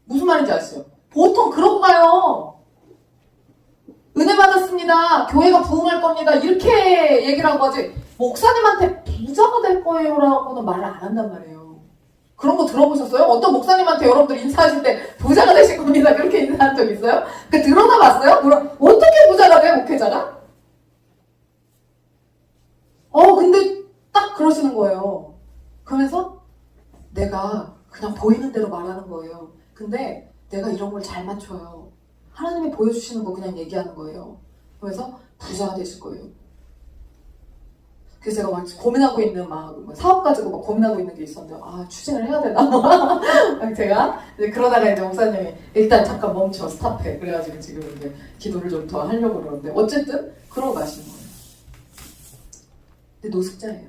무슨 말인지 아시죠? 보통 그러고 가요. 은혜 받았습니다. 교회가 부흥할 겁니다. 이렇게 얘기를 하고 가지. 목사님한테 부자가 될 거예요 라고는 말을 안 한단 말이에요. 그런 거 들어보셨어요? 어떤 목사님한테 여러분들 인사하실 때 부자가 되실 겁니다. 그렇게 인사한 적 있어요? 들어나 봤어요? 어떻게 부자가 돼, 목회자가? 근데 딱 그러시는 거예요. 그러면서 내가 그냥 보이는 대로 말하는 거예요. 근데 내가 이런 걸 잘 맞춰요. 하나님이 보여주시는 거 그냥 얘기하는 거예요. 그래서 부자가 되실 거예요. 그래서 제가 막 고민하고 있는 사업 가지고 막 고민하고 있는 게 있었는데 추진을 해야 되나? 제가 그러다가 이제 목사님이 일단 잠깐 멈춰 스탑해. 그래가지고 지금 이제 기도를 좀 더 하려고 그러는데 어쨌든 그러고 가시는 거예요. 근데 노숙자예요.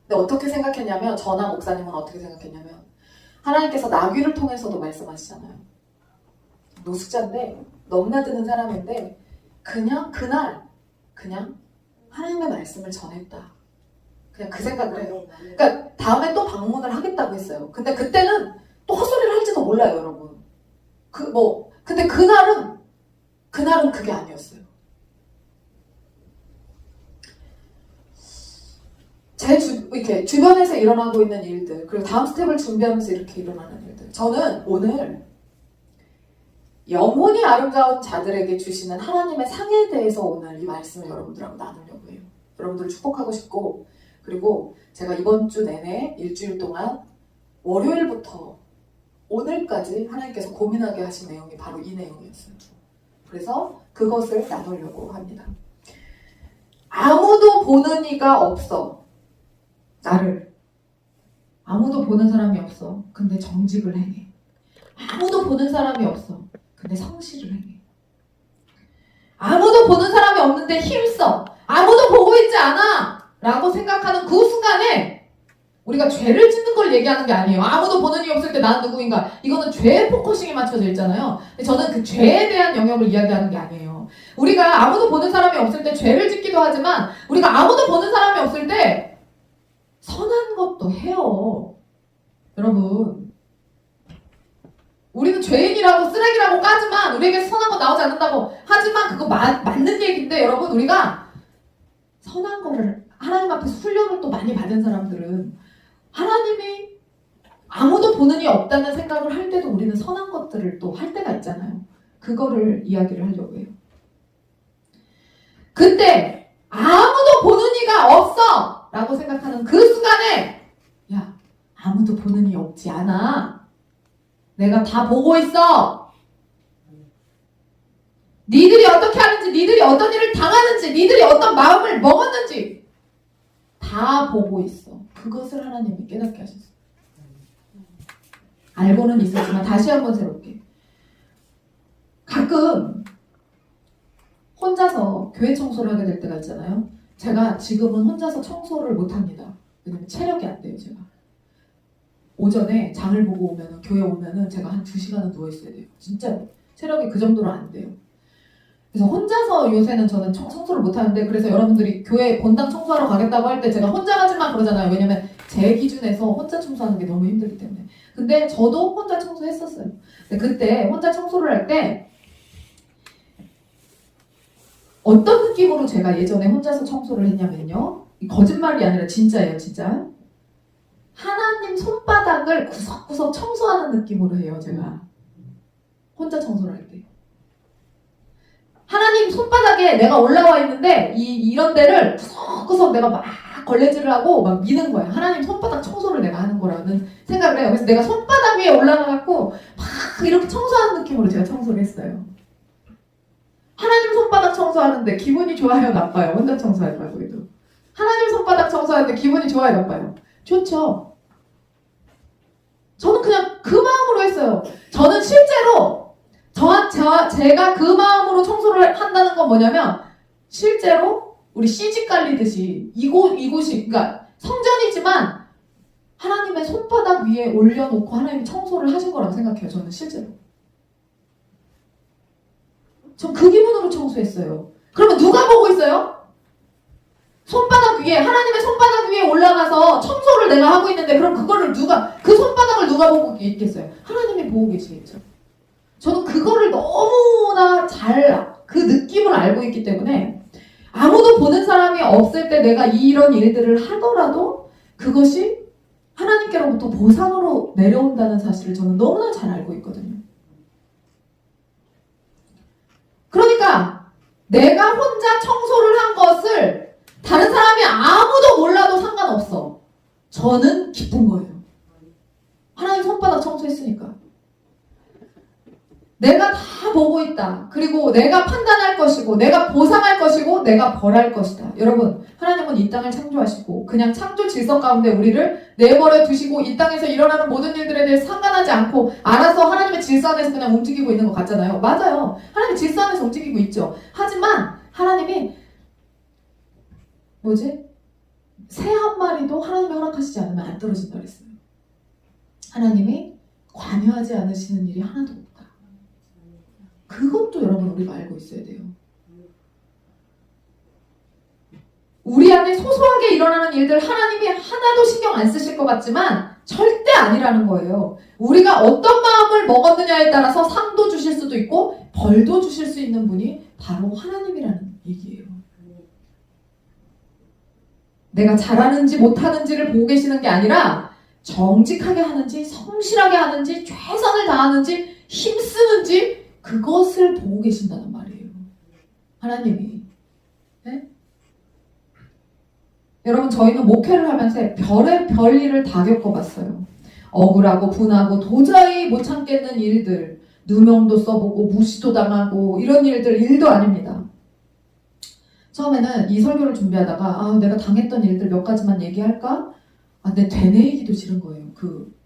근데 어떻게 생각했냐면 저나 목사님은 어떻게 생각했냐면 하나님께서 나귀를 통해서도 말씀하시잖아요. 노숙자인데 넘나드는 사람인데 그냥 그날 하나님의 말씀을 전했다. 그냥 그 생각을 해요. 그러니까 다음에 또 방문을 하겠다고 했어요. 근데 그때는 또 헛소리를 할지도 몰라요, 여러분. 근데 그날은 그게 아니었어요. 이렇게 주변에서 일어나고 있는 일들, 그리고 다음 스텝을 준비하면서 이렇게 일어나는 일들. 저는 오늘 영혼이 아름다운 자들에게 주시는 하나님의 상에 대해서 오늘 이 말씀을 여러분들하고 나누려고 해요. 여러분들을 축복하고 싶고, 그리고 제가 이번 주 내내 일주일 동안 월요일부터 오늘까지 하나님께서 고민하게 하신 내용이 바로 이 내용이었어요. 그래서 그것을 나누려고 합니다. 아무도 보는 이가 없어. 나를. 아무도 보는 사람이 없어. 근데 정직을 행해. 아무도 보는 사람이 없어. 근데 성실을 행해. 아무도 보는 사람이 없는데 힘써. 아무도 보고 있지 않아. 라고 생각하는 그 순간에 우리가 죄를 짓는 걸 얘기하는 게 아니에요. 아무도 보는 이 없을 때 나는 누구인가. 이거는 죄의 포커싱이 맞춰져 있잖아요. 근데 저는 그 죄에 대한 영역을 이야기하는 게 아니에요. 우리가 아무도 보는 사람이 없을 때 죄를 짓기도 하지만 우리가 아무도 보는 사람이 없을 때 선한 것도 해요. 여러분, 우리는 죄인이라고 쓰레기라고 까지만 우리에게 선한 거 나오지 않는다고 하지만 그거 맞는 얘기인데 여러분, 우리가 선한 거를 하나님 앞에서 훈련을 또 많이 받은 사람들은 하나님이 아무도 보는 이 없다는 생각을 할 때도 우리는 선한 것들을 또 할 때가 있잖아요. 그거를 이야기를 하려고 해요. 그때 아무도 보는 이가 없어! 라고 생각하는 그 순간에 야, 아무도 보는 이 없지 않아. 내가 다 보고 있어. 니들이 어떻게 하는지, 니들이 어떤 일을 당하는지, 니들이 어떤 마음을 먹었는지 다 보고 있어. 그것을 하나님이 깨닫게 하셨어요. 알고는 있었지만 다시 한번 새롭게. 가끔 혼자서 교회 청소를 하게 될 때가 있잖아요. 제가 지금은 혼자서 청소를 못합니다. 왜냐면 체력이 안 돼요, 제가. 오전에 장을 보고 오면은, 교회 오면은 제가 한 2시간은 누워있어야 돼요. 진짜 체력이 그 정도로 안 돼요. 그래서 혼자서 요새는 저는 청소를 못하는데, 그래서 여러분들이 교회 본당 청소하러 가겠다고 할 때 제가 혼자 가지만 그러잖아요. 왜냐면 제 기준에서 혼자 청소하는 게 너무 힘들기 때문에. 근데 저도 혼자 청소했었어요. 근데 그때 혼자 청소를 할 때 어떤 느낌으로 제가 예전에 혼자서 청소를 했냐면요. 거짓말이 아니라 진짜예요, 진짜. 하나님 손바닥을 구석구석 청소하는 느낌으로 해요, 제가. 혼자 청소를 할 때. 하나님 손바닥에 내가 올라와 있는데 이런 데를 구석구석 내가 막 걸레질을 하고 막 미는 거예요. 하나님 손바닥 청소를 내가 하는 거라는 생각을 해요. 그래서 내가 손바닥 위에 올라가갖고 막 이렇게 청소하는 느낌으로 제가 청소를 했어요. 하나님 손바닥 청소하는데 기분이 좋아요, 나빠요? 혼자 청소할 거예요, 거기도. 하나님 손바닥 청소하는데 기분이 좋아요, 나빠요? 좋죠. 저는 그냥 그 마음으로 했어요. 저는 실제로 제가 그 마음으로 청소를 한다는 건 뭐냐면 실제로 우리 시집 깔리듯이 이곳이 그러니까 성전이지만 하나님의 손바닥 위에 올려놓고 하나님이 청소를 하신 거라고 생각해요. 저는 실제로. 전 그 기분으로 청소했어요. 그러면 누가 보고 있어요? 손바닥 위에, 하나님의 손바닥 위에 올라가서 청소를 내가 하고 있는데 그럼 그거를 그 손바닥을 누가 보고 있겠어요? 하나님이 보고 계시겠죠. 저는 그거를 너무나 그 느낌을 알고 있기 때문에 아무도 보는 사람이 없을 때 내가 이런 일들을 하더라도 그것이 하나님께로부터 보상으로 내려온다는 사실을 저는 너무나 잘 알고 있거든요. 그러니까 내가 혼자 청소를 한 것을 다른 사람이 아무도 몰라도 상관없어. 저는 기쁜 거예요. 하나님 손바닥 청소했으니까. 내가 다 보고 있다. 그리고 내가 판단할 것이고 내가 보상할 것이고 내가 벌할 것이다. 여러분, 하나님은 이 땅을 창조하시고 그냥 창조 질서 가운데 우리를 내버려 두시고 이 땅에서 일어나는 모든 일들에 대해 상관하지 않고 알아서 하나님의 질서 안에서 그냥 움직이고 있는 것 같잖아요. 맞아요. 하나님의 질서 안에서 움직이고 있죠. 하지만 하나님이 새 한 마리도 하나님이 허락하시지 않으면 안 떨어진다 그랬어요. 하나님이 관여하지 않으시는 일이 하나도 없다. 그것도 여러분 우리가 알고 있어야 돼요. 우리 안에 소소하게 일어나는 일들 하나님이 하나도 신경 안 쓰실 것 같지만 절대 아니라는 거예요. 우리가 어떤 마음을 먹었느냐에 따라서 상도 주실 수도 있고 벌도 주실 수 있는 분이 바로 하나님이라는 얘기예요. 내가 잘하는지 못하는지를 보고 계시는 게 아니라 정직하게 하는지 성실하게 하는지 최선을 다하는지 힘쓰는지 그것을 보고 계신다는 말이에요. 하나님이. 네? 여러분 저희는 목회를 하면서 별의 일을 다 겪어봤어요. 억울하고 분하고 도저히 못 참겠는 일들, 누명도 써보고 무시도 당하고 이런 일도 아닙니다. 처음에는 이 설교를 준비하다가 내가 당했던 일들 몇 가지만 얘기할까? 내 되뇌이기도 싫은 거예요. 그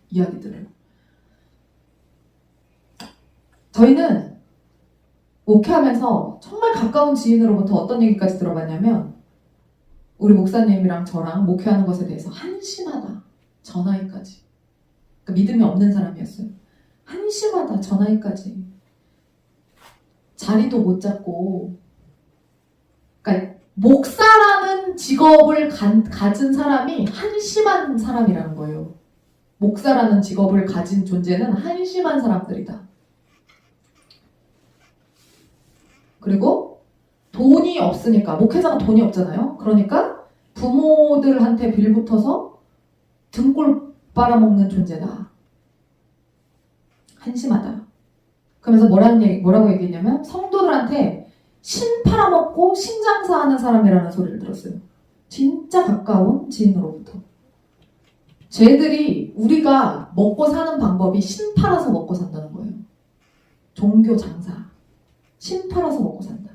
이야기들을. 저희는 목회하면서 정말 가까운 지인으로부터 어떤 얘기까지 들어봤냐면 우리 목사님이랑 저랑 목회하는 것에 대해서 한심하다. 저 나이까지. 그러니까 믿음이 없는 사람이었어요. 한심하다. 저 나이까지. 자리도 못 잡고 그러니까 목사라는 직업을 가진 사람이 한심한 사람이라는 거예요. 목사라는 직업을 가진 존재는 한심한 사람들이다. 그리고 돈이 없으니까 목회자가 돈이 없잖아요. 그러니까 부모들한테 빌붙어서 등골 빨아먹는 존재다. 한심하다. 그러면서 뭐라고 얘기했냐면 성도들한테 신 팔아먹고 신장사하는 사람이라는 소리를 들었어요. 진짜 가까운 지인으로부터. 쟤들이 우리가 먹고 사는 방법이 신 팔아서 먹고 산다는 거예요. 종교 장사. 신 팔아서 먹고 산다.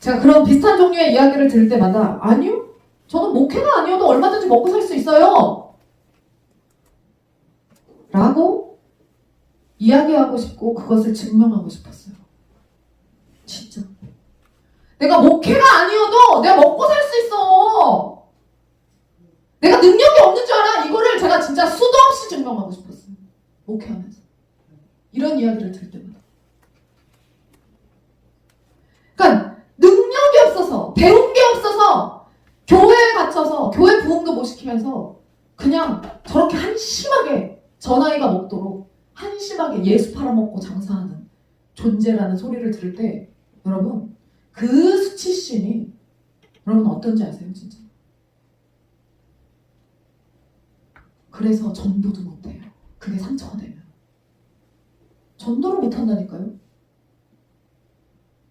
제가 그런 비슷한 종류의 이야기를 들을 때마다 아니요. 저는 목회가 아니어도 얼마든지 먹고 살 수 있어요. 라고 이야기하고 싶고 그것을 증명하고 싶었어요. 진짜. 내가 목회가 아니어도 내가 먹고 살 수 있어. 내가 능력이 없는 줄 알아. 이거를 제가 진짜 수도 없이 증명하고 싶었어요. 목회하면서. 이런 이야기를 들을 때마다. 그러니까 능력이 없어서 배운 게 없어서 교회에 갇혀서 교회 부흥도 못 시키면서 그냥 저렇게 한심하게 저 나이가 먹도록 한심하게 예수 팔아먹고 장사하는 존재라는 소리를 들을 때 여러분 그 수치심이 여러분 어떤지 아세요 진짜? 그래서 전도도 못해요. 그게 상처가 되면 전도를 못한다니까요.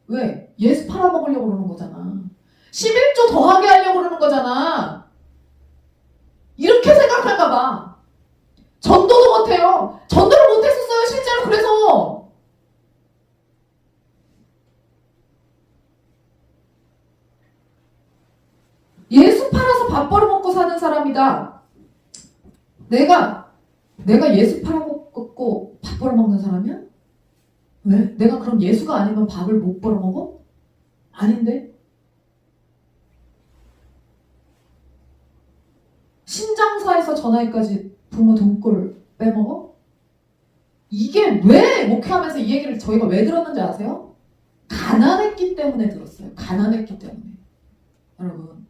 왜? 예수 팔아먹으려고 그러는 거잖아. 11조 더하게 하려고 그러는 거잖아. 이렇게 생각할까봐 전도도 못해요. 전도를 못했었어요 실제로. 그래서 예수 팔아서 밥 벌어먹고 사는 사람이다. 내가 예수 팔아먹고 밥 벌어먹는 사람이야? 왜? 내가 그럼 예수가 아니면 밥을 못 벌어먹어? 아닌데? 신장사에서 전화기까지 부모 돈꼴 빼먹어? 이게 왜 목회하면서 이 얘기를 저희가 왜 들었는지 아세요? 가난했기 때문에 들었어요. 가난했기 때문에. 여러분.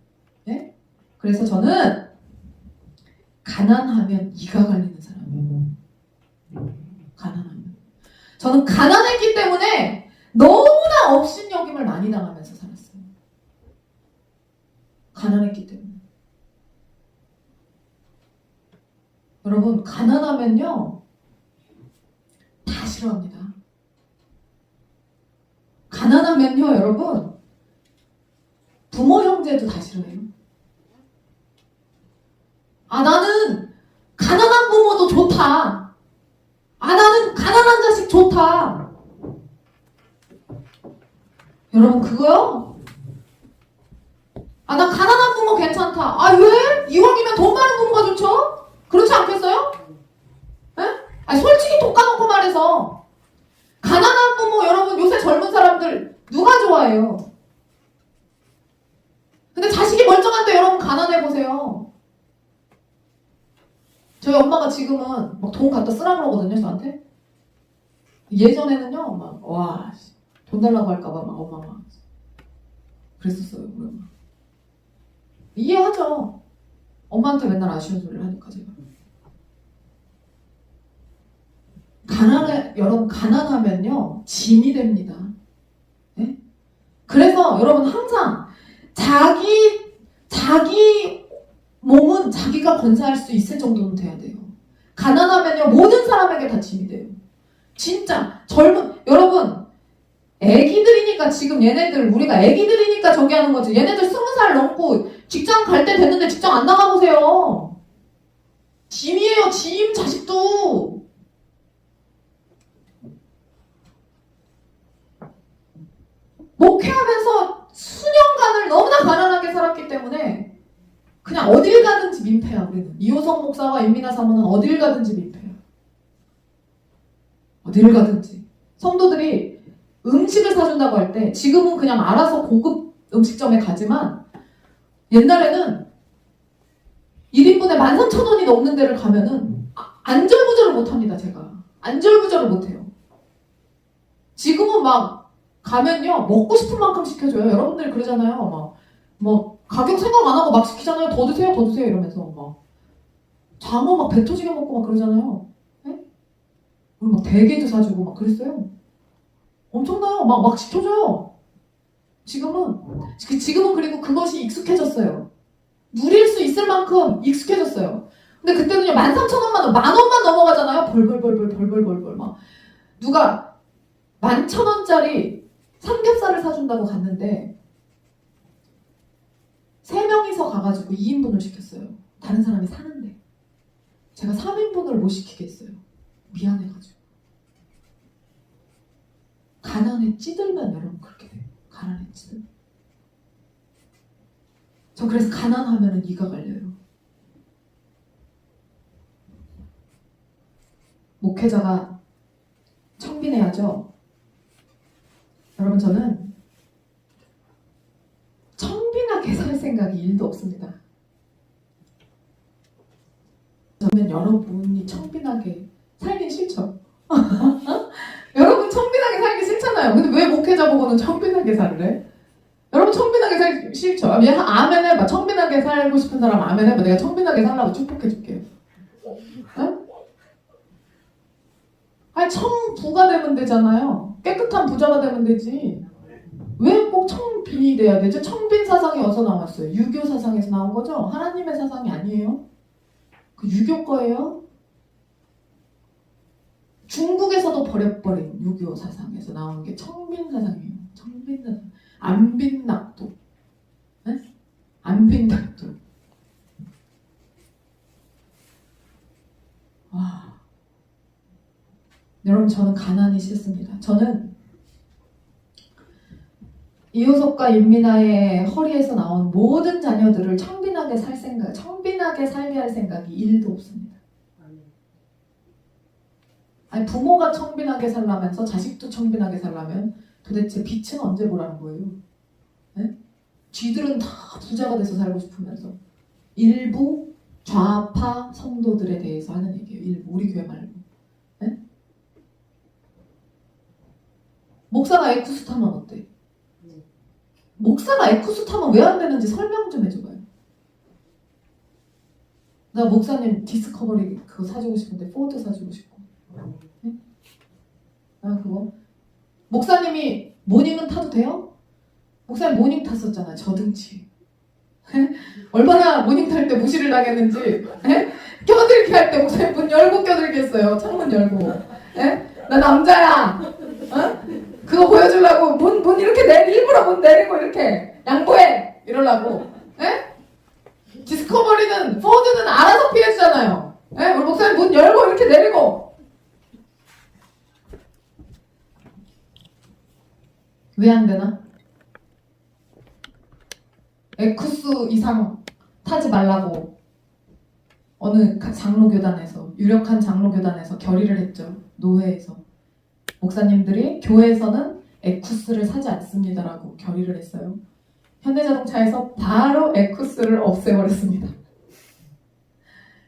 예? 그래서 저는 가난하면 이가 갈리는 사람이에요. 가난하면. 저는 가난했기 때문에 너무나 업신여김을 많이 당하면서 살았어요. 가난했기 때문에. 여러분 가난하면요 다 싫어합니다. 가난하면요 여러분 부모 형제도 다 싫어해요. 나는 가난한 부모도 좋다. 나는 가난한 자식 좋다. 여러분 그거요? 나 가난한 부모 괜찮다. 왜? 이왕이면 돈 많은 부모가 좋죠? 그렇지 않겠어요? 에? 솔직히 돈 까놓고 말해서 가난한 부모 여러분 요새 젊은 사람들 누가 좋아해요? 근데 자식이 멀쩡한데 여러분 가난해보세요. 저희 엄마가 지금은 막 돈 갖다 쓰라 그러거든요 저한테. 예전에는요 돈 달라고 할까봐 막 엄마가 그랬었어요. 우리 엄마. 이해하죠? 엄마한테 맨날 아쉬운 소리를 하니까 제가. 여러분 가난하면요 짐이 됩니다. 네? 그래서 여러분 항상 자기 몸은 자기가 건사할 수 있을 정도는 돼야 돼요. 가난하면요 모든 사람에게 다 짐이 돼요. 진짜 여러분 애기들이니까 지금 우리가 애기들이니까 저기 하는 거지. 얘네들 20살 넘고 직장 갈 때 됐는데 직장 안 나가보세요. 짐이에요, 짐. 자식도. 목회하면서 수년간을 너무나 가난하게 살았기 때문에 그냥 어딜 가든지 민폐야. 우리는 이호성 목사와 임미나 사모는 어딜 가든지 민폐야. 어딜 가든지. 성도들이 음식을 사준다고 할 때 지금은 그냥 알아서 고급 음식점에 가지만 옛날에는 1인분에 13,000원이 넘는 데를 가면은 안절부절을 못합니다. 제가 안절부절을 못해요. 지금은 막 가면요 먹고 싶은 만큼 시켜줘요. 여러분들 그러잖아요. 막 가격 생각 안 하고 막 시키잖아요. 더 드세요 이러면서 막 장어 막 배 터지게 먹고 막 그러잖아요. 네? 우리 막 대게도 사주고 막 그랬어요. 엄청나요. 막 시켜줘요. 지금은 그리고 그것이 익숙해졌어요. 누릴 수 있을 만큼 익숙해졌어요. 근데 그때는요 13,000원만 10,000원만 넘어가잖아요. 벌벌 막 누가 11,000원짜리 삼겹살을 사준다고 갔는데 3명이서 가가지고 2인분을 시켰어요. 다른 사람이 사는데 제가 3인분을 못 시키겠어요. 미안해가지고. 가난에 찌들면 여러분 그렇게 돼요. 가난에 찌들면. 저 그래서 가난하면은 이가 갈려요. 목회자가 청빈해야죠. 여러분 저는 청빈하게 살 생각이 1도 없습니다. 저는 여러분이 청빈하게 살긴 싫죠. 여러분 청빈하게 살기 싫잖아요. 근데 왜 목회자 보고는 청빈하게 살래? 여러분 청빈하게 살기 싫죠? 아멘 해봐. 청빈하게 살고 싶은 사람 아멘 해봐. 내가 청빈하게 살라고 축복해줄게요. 응? 아니 청부가 되면 되잖아요. 깨끗한 부자가 되면 되지. 왜 꼭 청빈이 돼야 되죠? 청빈 사상이 어디서 나왔어요? 유교 사상에서 나온 거죠? 하나님의 사상이 아니에요. 그 유교 거예요. 중국에서도 버려버린 유교 사상에서 나온 게 청빈 사상이에요. 청빈 사상. 안빈낙도. 네? 안빈낙도. 와. 여러분 저는 가난이 싫습니다. 저는 이호석과 임미나의 허리에서 나온 모든 자녀들을 청빈하게 청빈하게 살게 할 생각이 1도 없습니다. 아니 부모가 청빈하게 살라면서 자식도 청빈하게 살라면 도대체 빛은 언제 보라는 거예요? 네? 쥐들은 다 부자가 돼서 살고 싶으면서 일부 좌파 성도들에 대해서 하는 얘기예요. 일부 우리 교회 말고. 네? 목사가 에쿠스 타면 어때? 목사가 에쿠스 타면 왜 안 되는지 설명 좀 해줘봐요. 나 목사님 디스커버리 그거 사주고 싶은데 포드 사주고 싶고. 네? 아 그거 목사님이 모닝은 타도 돼요? 목사님 모닝 탔었잖아요. 저등치. 얼마나 모닝 탈 때 무시를 당했는지. 껴들기 할 때 목사님 문 열고 껴들기 했어요. 창문 열고. 나 남자야. 그거 보여주려고 문 이렇게 일부러 문 내리고 이렇게 양보해 이러려고. 디스커버리는 포드는 알아서 피해주잖아요. 우리 목사님 문 열고 이렇게 내리고. 왜 안 되나? 에쿠스 이상 타지 말라고 어느 장로교단에서 유력한 장로교단에서 결의를 했죠. 노회에서 목사님들이 교회에서는 에쿠스를 사지 않습니다라고 결의를 했어요. 현대자동차에서 바로 에쿠스를 없애버렸습니다.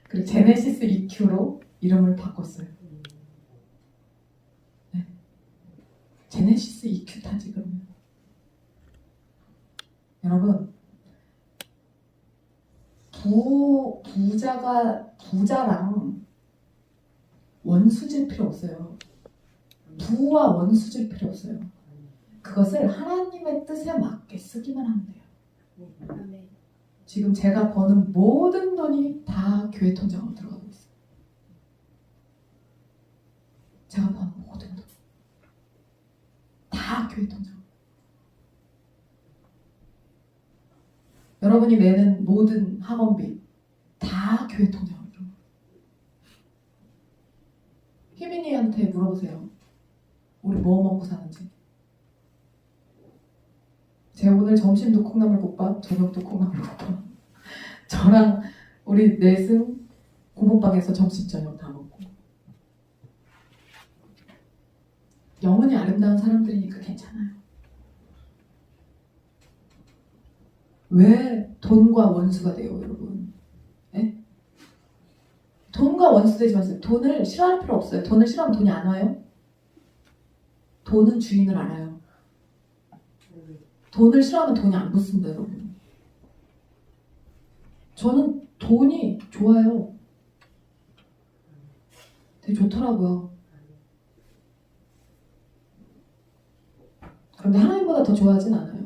그리고 제네시스 EQ로 이름을 바꿨어요. 네. 제네시스 EQ 타지 그러면. 여러분 부자랑 원수질 필요 없어요. 부와 원수질 필요 없어요. 그것을 하나님의 뜻에 맞게 쓰기만 하면 돼요. 지금 제가 버는 모든 돈이 다 교회 통장으로 들어가고 있어요. 제가 버는 모든 돈 다 교회 통장. 여러분이 내는 모든 학원비 다 교회 통장으로 들어가요. 희빈이한테 물어보세요. 우리 뭐 먹고 사는지. 제가 오늘 점심도 콩나물국밥, 저녁도 콩나물국밥. 저랑 우리 넷은 고모방에서 점심 저녁 다 먹고. 영혼이 아름다운 사람들이니까 괜찮아요. 왜 돈과 원수가 돼요, 여러분? 예? 돈과 원수 되지 마세요. 돈을 싫어할 필요 없어요. 돈을 싫어하면 돈이 안 와요. 돈은 주인을 알아요. 돈을 싫어하면 돈이 안 붙습니다, 여러분. 저는 돈이 좋아요. 되게 좋더라고요. 그런데 하나님보다 더 좋아하진 않아요.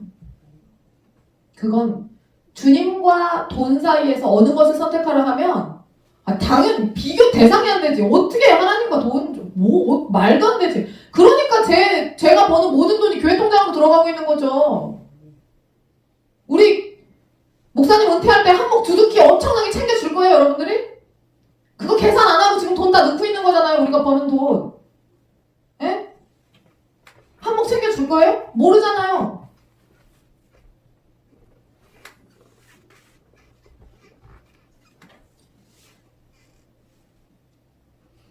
그건 주님과 돈 사이에서 어느 것을 선택하라 하면 당연히 비교 대상이 안 되지. 어떻게 하나님과 돈, 말도 안 되지. 그러니까 제가 버는 모든 돈이 교회 통장으로 들어가고 있는 거죠. 우리 목사님 은퇴할 때 한몫 두둑히 엄청나게 챙겨줄 거예요, 여러분들이? 그거 계산 안 하고 지금 돈 다 넣고 있는 거잖아요, 우리가 버는 돈. 예? 한몫 챙겨줄 거예요? 모르잖아요.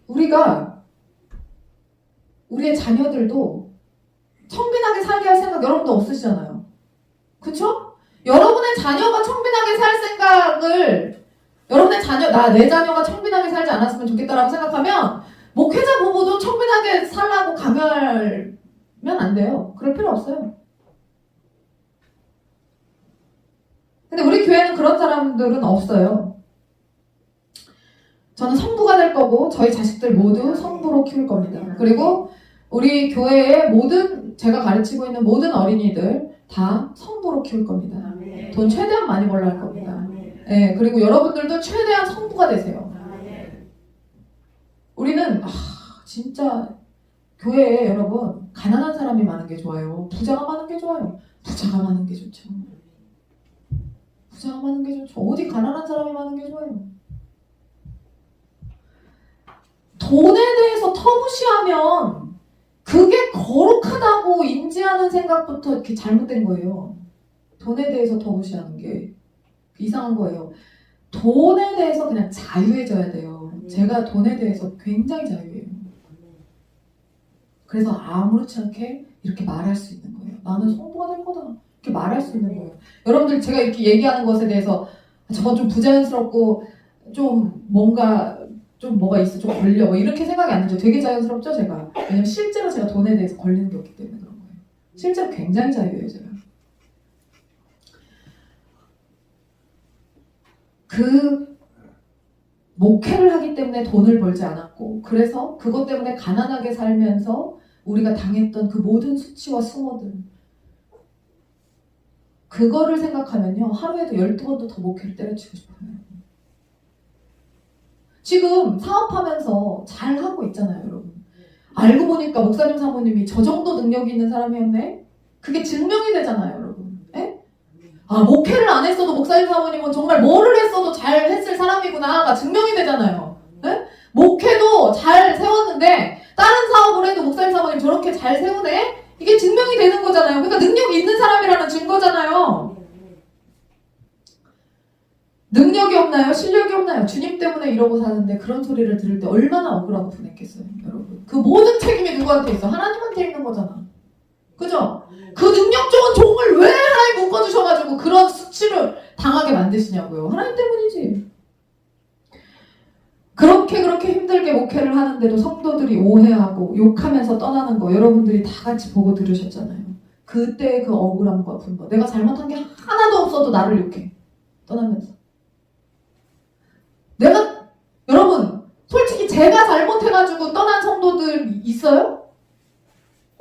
우리가 우리의 자녀들도 청빈하게 살게 할 생각 여러분도 없으시잖아요. 그쵸? 여러분의 자녀가 청빈하게 살 생각을 여러분의 내 자녀가 청빈하게 살지 않았으면 좋겠다라고 생각하면 목회자 부부도 청빈하게 살라고 강요하면 안 돼요. 그럴 필요 없어요. 근데 우리 교회는 그런 사람들은 없어요. 저는 성부가 될 거고 저희 자식들 모두 성부로 키울 겁니다. 그리고 우리 교회의 제가 가르치고 있는 모든 어린이들 다 성부로 키울 겁니다. 돈 최대한 많이 벌려 할 겁니다. 네, 그리고 여러분들도 최대한 성부가 되세요. 우리는 진짜 교회에 여러분 가난한 사람이 많은 게 좋아요? 부자가 많은 게 좋아요? 부자가 많은 게 좋죠. 부자가 많은 게 좋죠. 어디 가난한 사람이 많은 게 좋아요? 돈에 대해서 터부시하면 그게 거룩하다고 인지하는 생각부터 이렇게 잘못된 거예요. 돈에 대해서 터부시하는 게 이상한 거예요. 돈에 대해서 그냥 자유해져야 돼요. 제가 돈에 대해서 굉장히 자유해요. 그래서 아무렇지 않게 이렇게 말할 수 있는 거예요. 나는 성부가 될 거다. 이렇게 말할 수 있는 거예요. 여러분들 제가 이렇게 얘기하는 것에 대해서 저건 좀 부자연스럽고 좀 뭐가 있어, 좀 걸려, 뭐 이렇게 생각이 안 들죠. 되게 자연스럽죠, 제가. 왜냐면 실제로 제가 돈에 대해서 걸리는 게 없기 때문에 그런 거예요. 실제로 굉장히 자유해요, 제가. 그 목회를 하기 때문에 돈을 벌지 않았고, 그래서 그것 때문에 가난하게 살면서 우리가 당했던 그 모든 수치와 수모들, 그거를 생각하면요, 하루에도 12번도 더 목회를 때려치고 싶어요. 지금 사업하면서 잘 하고 있잖아요, 여러분. 알고 보니까 목사님 사모님이 저 정도 능력이 있는 사람이었네? 그게 증명이 되잖아요, 여러분. 에? 목회를 안 했어도 목사님 사모님은 정말 뭐를 했어도 잘 했을 사람이구나가 증명이 되잖아요. 에? 목회도 잘 세웠는데 다른 사업을 해도 목사님 사모님 저렇게 잘 세우네? 이게 증명이 되는 거잖아요. 그러니까 능력이 있는 사람이라는 증거잖아요. 능력이 없나요? 실력이 없나요? 주님 때문에 이러고 사는데 그런 소리를 들을 때 얼마나 억울하고 분했겠어요, 여러분. 그 모든 책임이 누구한테 있어? 하나님한테 있는 거잖아. 그죠? 그 능력 좋은 종을 왜 하나님 묶어주셔가지고 그런 수치를 당하게 만드시냐고요. 하나님 때문이지. 그렇게 힘들게 목회를 하는데도 성도들이 오해하고 욕하면서 떠나는 거 여러분들이 다 같이 보고 들으셨잖아요. 그때의 그 억울함과 분노. 내가 잘못한 게 하나도 없어도 나를 욕해. 떠나면서. 여러분, 솔직히 제가 잘못해가지고 떠난 성도들 있어요?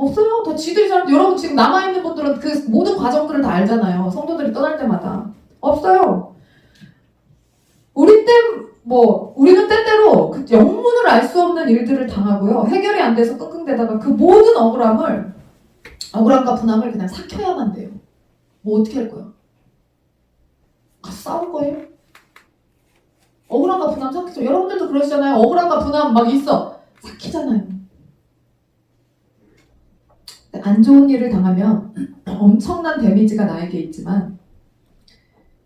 없어요. 다 지들이 잘, 여러분 지금 남아있는 분들은 그 모든 과정들을 다 알잖아요. 성도들이 떠날 때마다. 없어요. 우리는 때때로 그 영문을 알 수 없는 일들을 당하고요. 해결이 안 돼서 끙끙대다가 그 모든 억울함과 분함을 그냥 삭혀야만 돼요. 뭐 어떻게 할 거야? 가서 싸울 거예요? 억울함과 분함 삭히죠. 여러분들도 그러시잖아요. 억울함과 분함 막 있어. 삭히잖아요. 안 좋은 일을 당하면 엄청난 데미지가 나에게 있지만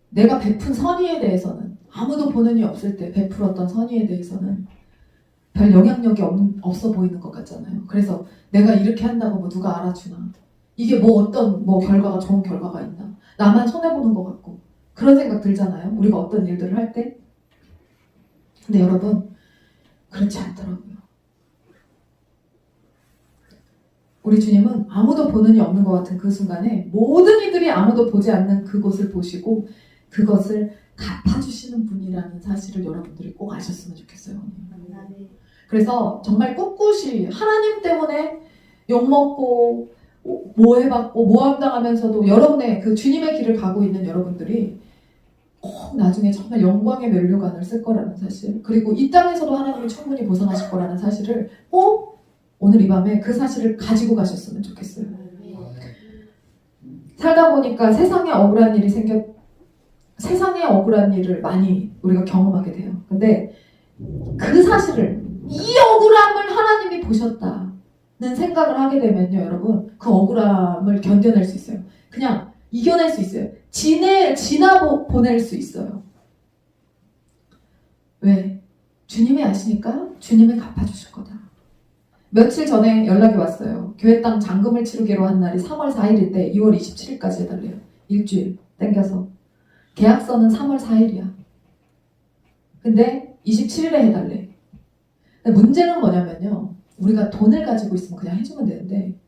내가 베푼 선의에 대해서는 아무도 보는 이 없을 때 베풀었던 선의에 대해서는 별 영향력이 없어 보이는 것 같잖아요. 그래서 내가 이렇게 한다고 뭐 누가 알아주나, 이게 뭐 어떤 뭐 결과가 좋은 결과가 있나, 나만 손해보는 것 같고 그런 생각 들잖아요. 우리가 어떤 일들을 할 때. 근데 여러분 그렇지 않더라고요. 우리 주님은 아무도 보는 이 없는 것 같은 그 순간에 모든 이들이 아무도 보지 않는 그곳을 보시고 그것을 갚아주시는 분이라는 사실을 여러분들이 꼭 아셨으면 좋겠어요. 그래서 정말 꿋꿋이 하나님 때문에 욕먹고 모해받고 모함당하면서도 여러분의 그 주님의 길을 가고 있는 여러분들이 꼭 나중에 정말 영광의 면류관을 쓸 거라는 사실, 그리고 이 땅에서도 하나님이 충분히 보상하실 거라는 사실을 꼭 오늘 이 밤에 그 사실을 가지고 가셨으면 좋겠어요. 살다 보니까 세상에 억울한 일을 많이 우리가 경험하게 돼요. 근데 그 사실을, 이 억울함을 하나님이 보셨다는 생각을 하게 되면요, 여러분, 그 억울함을 견뎌낼 수 있어요. 그냥 이겨낼 수 있어요. 보낼 수 있어요. 왜? 주님이 아시니까 주님이 갚아주실 거다. 며칠 전에 연락이 왔어요. 교회 땅 잔금을 치르기로 한 날이 3월 4일인데 2월 27일까지 해달래요. 일주일 땡겨서. 계약서는 3월 4일이야. 근데 27일에 해달래. 근데 문제는 뭐냐면요, 우리가 돈을 가지고 있으면 그냥 해주면 되는데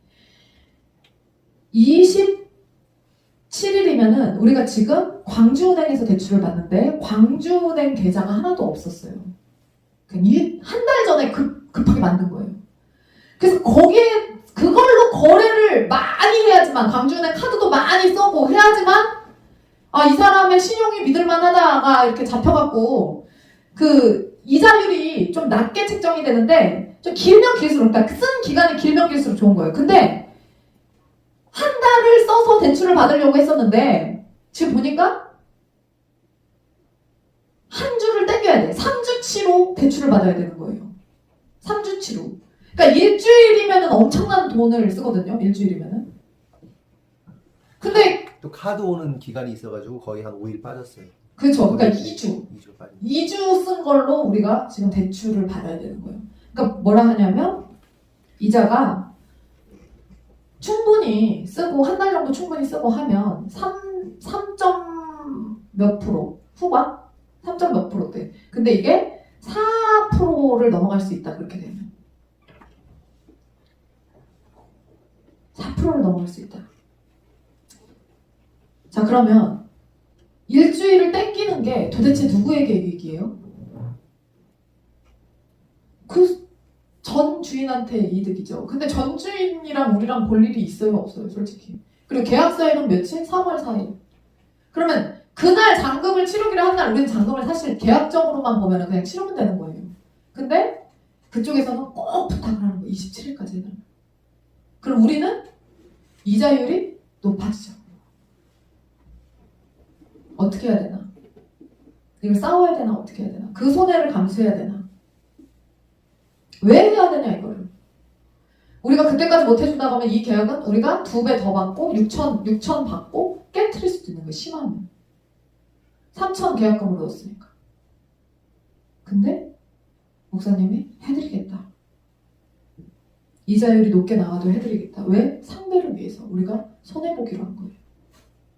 27일이면은 우리가 지금 광주은행에서 대출을 받는데 광주은행 계좌가 하나도 없었어요. 한 달 전에 급하게 만든 거예요. 그래서 그걸로 거래를 많이 해야지만, 광주은행 카드도 많이 써고 해야지만, 이 사람의 신용이 믿을만하다가 이렇게 잡혀갖고 그 이자율이 좀 낮게 책정이 되는데 좀 길면 길수록, 그러니까 쓴 기간이 길면 길수록 좋은 거예요. 근데 한 달을 써서 대출을 받으려고 했었는데 지금 보니까 한 주를 땡겨야 돼. 3주치로 대출을 받아야 되는 거예요. 3주치로. 그러니까 일주일이면은 엄청난 돈을 쓰거든요. 일주일이면은. 근데 또 카드 오는 기간이 있어가지고 거의 한 5일 빠졌어요. 그렇죠. 그러니까 2주. 2주 빠진. 2주 쓴 걸로 우리가 지금 대출을 받아야 되는 거예요. 그러니까 뭐라 하냐면 이자가 충분히 쓰고 한 달 정도 충분히 쓰고 하면 3점 몇 프로 후반? 3점 몇 프로대. 근데 이게 4%를 넘어갈 수 있다. 그렇게 되면 4%를 넘어갈 수 있다. 자, 그러면 일주일을 땡기는 게 도대체 누구에게 이익이에요? 그 전 주인한테 이득이죠. 근데 전 주인이랑 우리랑 볼 일이 있어요, 없어요, 솔직히. 그리고 계약서에는 며칠? 3월 4일. 그러면 그날 잔금을 치르기로 한 날 우리는 잔금을 사실 계약적으로만 보면 그냥 치르면 되는 거예요. 근데 그쪽에서는 꼭 부탁을 하는 거예요. 27일까지 해달라. 그럼 우리는 이자율이 높아지죠. 어떻게 해야 되나? 이걸 싸워야 되나? 어떻게 해야 되나? 그 손해를 감수해야 되나? 왜 해야 되냐 이거를. 우리가 그때까지 못 해준다고 하면 이 계약은 우리가 2배 더 받고 6천 받고 깨트릴 수도 있는 거예요. 심하면 3천 계약금을 넣었으니까. 근데 목사님이 해드리겠다. 이자율이 높게 나가도 해드리겠다. 왜? 상대를 위해서 우리가 손해보기로 한 거예요.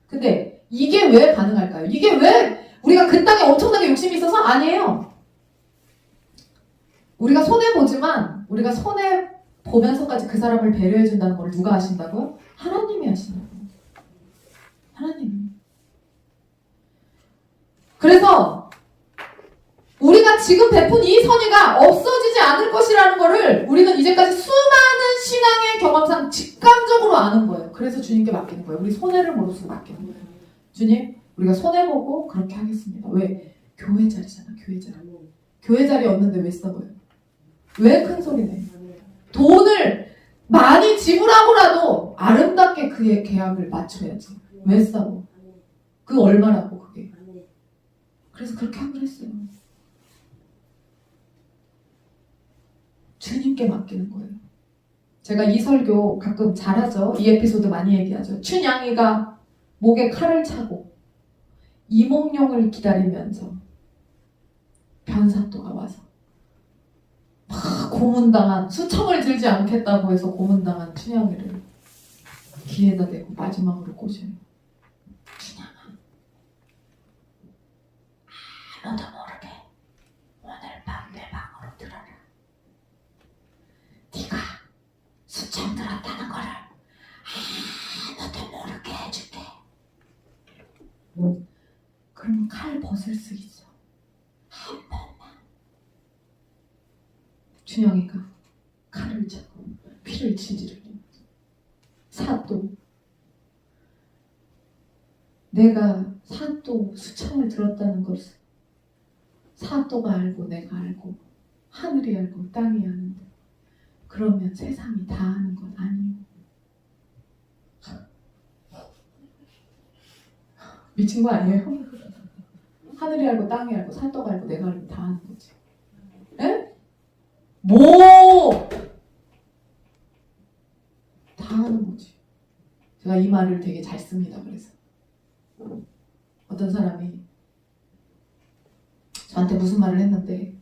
근데 이게 왜 가능할까요? 이게 왜 우리가 그 땅에 엄청나게 욕심이 있어서? 아니에요. 우리가 손해보지만 우리가 손해보면서까지 그 사람을 배려해준다는 걸 누가 하신다고요? 하나님이 하신다고요. 하나님이. 그래서 우리가 지금 베푼 이 선의가 없어지지 않을 것이라는 거를 우리는 이제까지 수많은 신앙의 경험 경험상 직감적으로 아는 거예요. 그래서 주님께 맡기는 거예요. 우리 손해를 무릅쓰고 맡기는 거예요. 주님, 우리가 손해보고 그렇게 하겠습니다. 왜? 교회 자리잖아, 교회 자리. 교회 자리 없는데 왜 싸워요? 왜 큰 소리 내? 돈을 많이 지불하고라도 아름답게 그의 계약을 맞춰야지. 왜 싸워? 그 얼마라고 그게. 그래서 그렇게 하기로 했어요. 주님께 맡기는 거예요. 제가 이 설교 가끔 잘하죠. 이 에피소드 많이 얘기하죠. 춘향이가 목에 칼을 차고 이몽룡을 기다리면서 변사또가 와서 막 고문당한, 수청을 들지 않겠다고 해서 고문당한 춘향이를 귀에다 대고 마지막으로 꼬셔요. 춘향아, 아무도 모르게 오늘 밤 내 방으로 들어라. 네가 수청 들었다는 거를 아무도 모르게 해줄게. 그러면 칼 벗을 수 있어. 한 번만. 춘향이가 칼을 차고 피를 질질 흘리면서 사또, 내가 사또 수청을 들었다는 것을 사또가 알고 내가 알고 하늘이 알고 땅이 아는데 그러면 세상이 다 아는 건 아니에요. 미친 거 아니에요? 하늘이 알고 땅이 알고 사또가 알고 내가 알고 다 아는 거지. 에? 뭐? 다 아는 거지. 제가 이 말을 되게 잘 씁니다. 그래서 어떤 사람이 저한테 무슨 말을 했는데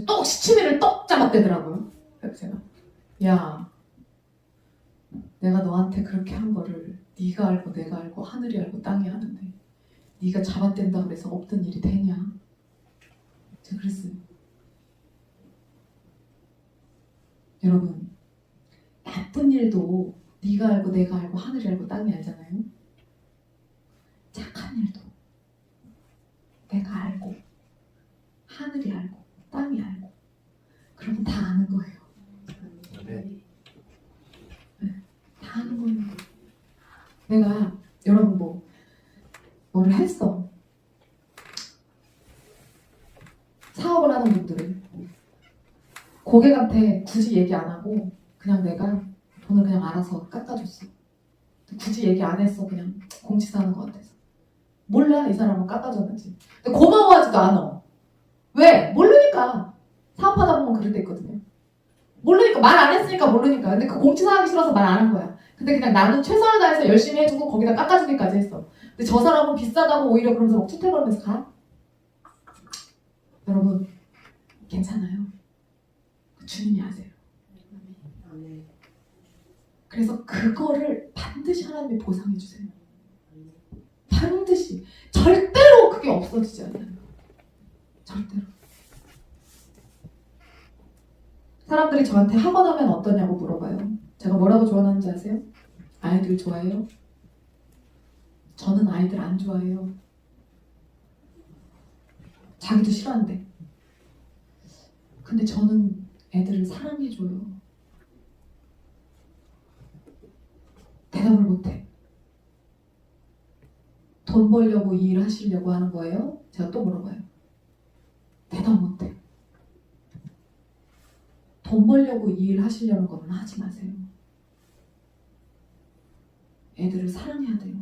똑 시치미를 똑 잡아대더라고요. 그래서 제가 야, 내가 너한테 그렇게 한 거를 네가 알고 내가 알고 하늘이 알고 땅이 아는데 네가 잡아댄다 그래서 없던 일이 되냐? 제가 그랬어요. 여러분, 나쁜 일도 네가 알고 내가 알고 하늘이 알고 땅이 알잖아요. 착한 일도 내가 알고 하늘이 알고 땅이 알고 그러면 다 아는 거예요. 네, 다 아는 거예요. 내가 여러분 뭐를 했어. 사업을 하는 분들은 고객한테 굳이 얘기 안 하고 그냥 내가 돈을 그냥 알아서 깎아줬어. 굳이 얘기 안 했어. 그냥 공치사하는 것 같아서. 몰라 이 사람은 깎아줬는지. 근데 고마워하지도 않아. 왜? 모르니까. 사업하다 보면 그럴 때 있거든요. 모르니까 말 안 했으니까 모르니까. 근데 그 공치사하기 싫어서 말 안 한 거야. 근데 그냥 나는 최선을 다해서 열심히 해주고 거기다 깎아주기까지 했어. 근데 저 사람은 비싸다고 오히려 그러면서 막 투퇴거리면서 가. 여러분 괜찮아요. 주님이 아세요. 그래서 그거를 반드시 하나님이 보상해 주세요. 반드시. 절대로 그게 없어지지 않아요. 절대로. 사람들이 저한테 학원 하면 어떠냐고 물어봐요. 제가 뭐라고 조언하는지 아세요? 아이들 좋아해요? 저는 아이들 안 좋아해요. 자기도 싫어한대. 근데 저는 애들을 사랑해줘요. 대답을 못해. 돈 벌려고 이 일 하시려고 하는 거예요? 제가 또 물어봐요. 대답 못해. 돈 벌려고 이 일 하시려는 거면 하지 마세요. 애들을 사랑해야 돼요.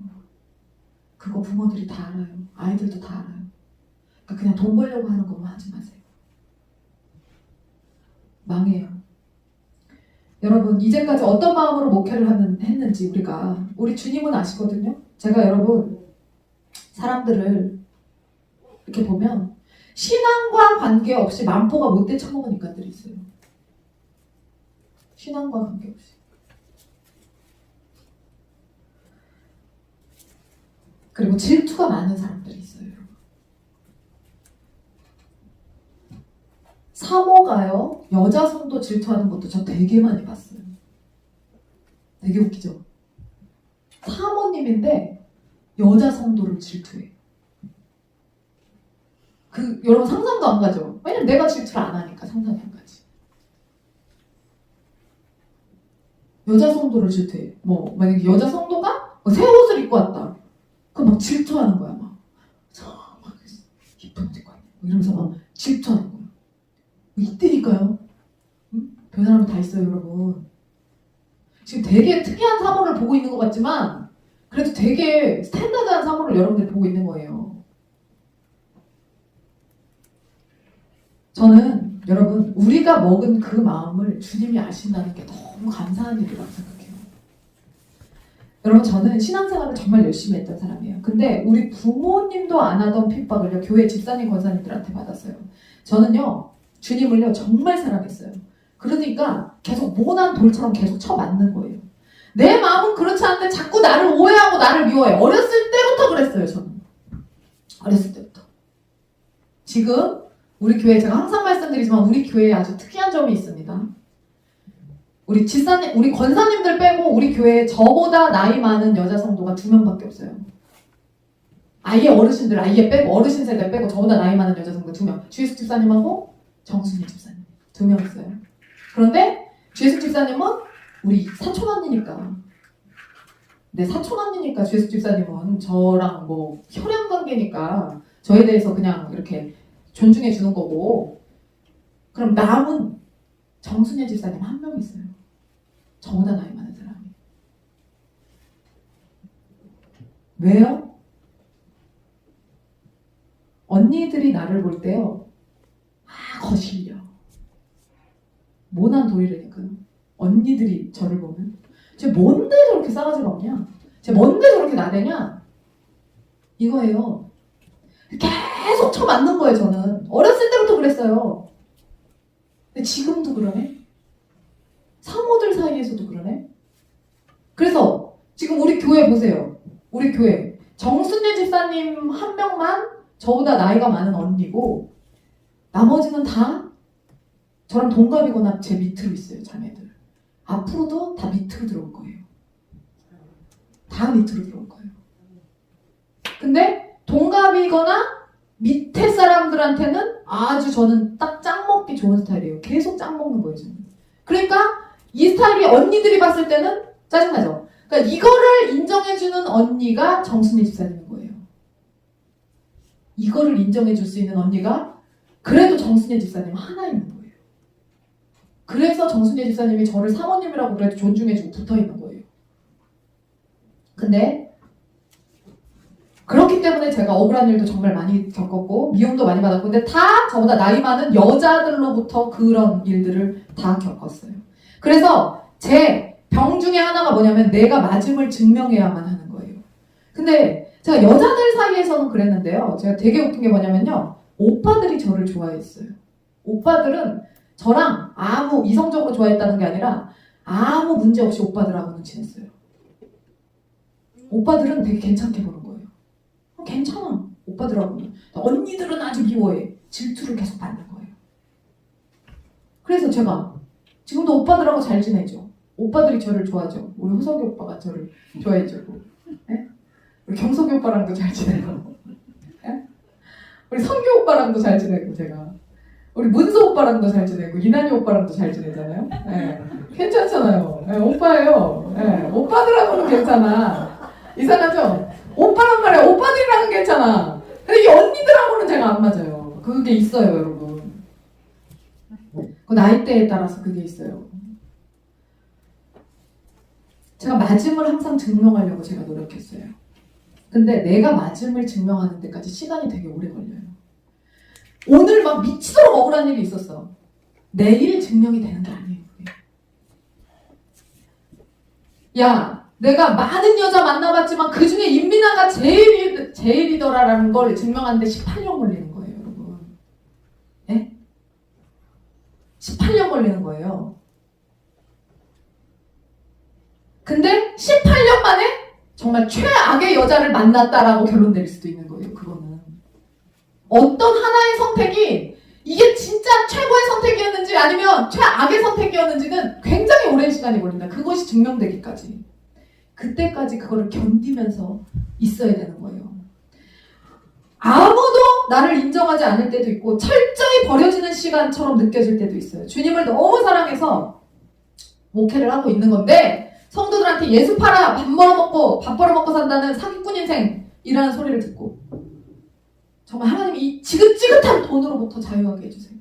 그거 부모들이 다 알아요. 아이들도 다 알아요. 그러니까 그냥 돈 벌려고 하는 거면 하지 마세요. 망해요. 여러분 이제까지 어떤 마음으로 목회를 했는지 우리 주님은 아시거든요. 제가 여러분 사람들을 이렇게 보면 신앙과 관계없이 만포가 못돼 처먹은 인간들이 있어요. 신앙과 관계없이. 그리고 질투가 많은 사람들이 있어요. 여러분. 사모가요 여자 성도 질투하는 것도 저 되게 많이 봤어요. 되게 웃기죠? 사모님인데 여자 성도를 질투해. 여러분 상상도 안 가죠? 왜냐면 내가 질투를 안 하니까 상상이 안 가지. 여자 성도를 질투해. 뭐 만약에 여자 성도가 새 옷을 입고 왔다. 그럼 막 질투하는 거야. 막 이쁜 옷 입고 왔네. 이러면서 막 질투하는 거야. 이때니까요. 응? 변화는 다 있어요, 여러분. 지금 되게 특이한 사모를 보고 있는 것 같지만 그래도 되게 스탠다드한 사모를 여러분들이 보고 있는 거예요. 저는 여러분 우리가 먹은 그 마음을 주님이 아신다는 게 너무 감사한 일이라고 생각해요. 여러분 저는 신앙생활을 정말 열심히 했던 사람이에요. 근데 우리 부모님도 안 하던 핍박을요 교회 집사님 권사님들한테 받았어요. 저는요 주님을요 정말 사랑했어요. 그러니까 계속 모난 돌처럼 계속 쳐맞는 거예요. 내 마음은 그렇지 않은데 자꾸 나를 오해하고 나를 미워해. 어렸을 때부터 그랬어요. 저는 어렸을 때부터. 지금 우리 교회 제가 항상 말씀드리지만 우리 교회에 아주 특이한 점이 있습니다. 우리 집사님, 우리 권사님들 빼고 우리 교회에 저보다 나이 많은 여자 성도가 2명밖에 없어요. 아예 어르신들 아예 빼고 어르신 세대 빼고 저보다 나이 많은 여자 성도 2명. 주예수 집사님하고 정순희 집사님 2명 있어요. 그런데 주예수 집사님은 우리 사촌 언니니까. 네, 사촌 언니니까 주예수 집사님은 저랑 뭐 혈연 관계니까 저에 대해서 그냥 이렇게 존중해 주는 거고. 그럼 남은 정순희 집사님 1명 있어요. 저보다 나이 많은 사람이. 왜요? 언니들이 나를 볼 때요. 거슬려. 모난 돌이라니까요. 언니들이 저를 보면 쟤 뭔데 저렇게 싸가지가 없냐? 쟤 뭔데 저렇게 나대냐? 이거예요. 계속 쳐맞는 거예요. 저는 어렸을 때부터 그랬어요. 근데 지금도 그러네. 사모들 사이에서도 그러네. 그래서 지금 우리 교회 보세요. 우리 교회 정순례 집사님 1명만 저보다 나이가 많은 언니고 나머지는 다 저랑 동갑이거나 제 밑으로 있어요. 자매들. 앞으로도 다 밑으로 들어올 거예요. 다 밑으로 들어올 거예요. 근데 동갑이거나 밑에 사람들한테는 아주 저는 딱 짱 먹기 좋은 스타일이에요. 계속 짱 먹는 거예요. 저는. 그러니까 이 스타일이 언니들이 봤을 때는 짜증나죠. 그러니까 이거를 인정해주는 언니가 정순희 집사님인 거예요. 이거를 인정해줄 수 있는 언니가 그래도 정순희 집사님 하나 있는 거예요. 그래서 정순희 집사님이 저를 사모님이라고 그래도 존중해주고 붙어있는 거예요. 근데 그렇기 때문에 제가 억울한 일도 정말 많이 겪었고 미움도 많이 받았고 근데 다 저보다 나이 많은 여자들로부터 그런 일들을 다 겪었어요. 그래서 제 병 중에 하나가 뭐냐면 내가 맞음을 증명해야만 하는 거예요. 근데 제가 여자들 사이에서는 그랬는데요. 제가 되게 웃긴 게 뭐냐면요. 오빠들이 저를 좋아했어요. 오빠들은 저랑 아무 이성적으로 좋아했다는 게 아니라 아무 문제 없이 오빠들하고는 친했어요. 오빠들은 되게 괜찮게 보는 거예요. 괜찮아. 오빠들하고는. 언니들은 아주 미워해. 질투를 계속 받는 거예요. 그래서 제가 지금도 오빠들하고 잘 지내죠. 오빠들이 저를 좋아하죠. 우리 호석이 오빠가 저를 좋아해주고 네? 우리 경석이 오빠랑도 잘 지내고 네? 우리 성규 오빠랑도 잘 지내고 제가 우리 문서 오빠랑도 잘 지내고 이난이 오빠랑도 잘 지내잖아요. 네. 괜찮잖아요. 네, 오빠예요. 네, 오빠들하고는 괜찮아. 이상하죠? 오빠란 말이야. 오빠들이랑은 괜찮아. 근데 이 언니들하고는 제가 안 맞아요. 그게 있어요, 여러분. 그 나이대에 따라서 그게 있어요. 제가 맞음을 항상 증명하려고 제가 노력했어요. 근데 내가 맞음을 증명하는 데까지 시간이 되게 오래 걸려요. 오늘 막 미치도록 억울한 일이 있었어. 내일 증명이 되는 게 아니에요. 그게. 야, 내가 많은 여자 만나봤지만 그 중에 임민아가 제일이더라라는 걸 증명하는데 18년 걸리는 거예요, 여러분. 네? 18년 걸리는 거예요. 근데 18년 만에 정말 최악의 여자를 만났다라고 결론 내릴 수도 있는 거예요. 그거는 어떤 하나의 선택이 이게 진짜 최고의 선택이었는지 아니면 최악의 선택이었는지는 굉장히 오랜 시간이 걸린다. 그것이 증명되기까지. 그때까지 그거를 견디면서 있어야 되는 거예요. 아무도 나를 인정하지 않을 때도 있고 철저히 버려지는 시간처럼 느껴질 때도 있어요. 주님을 너무 사랑해서 목회를 하고 있는 건데 성도들한테 예수 팔아 밥 벌어먹고 산다는 사기꾼 인생이라는 소리를 듣고 정말 하나님이 이 지긋지긋한 돈으로부터 자유하게 해주세요.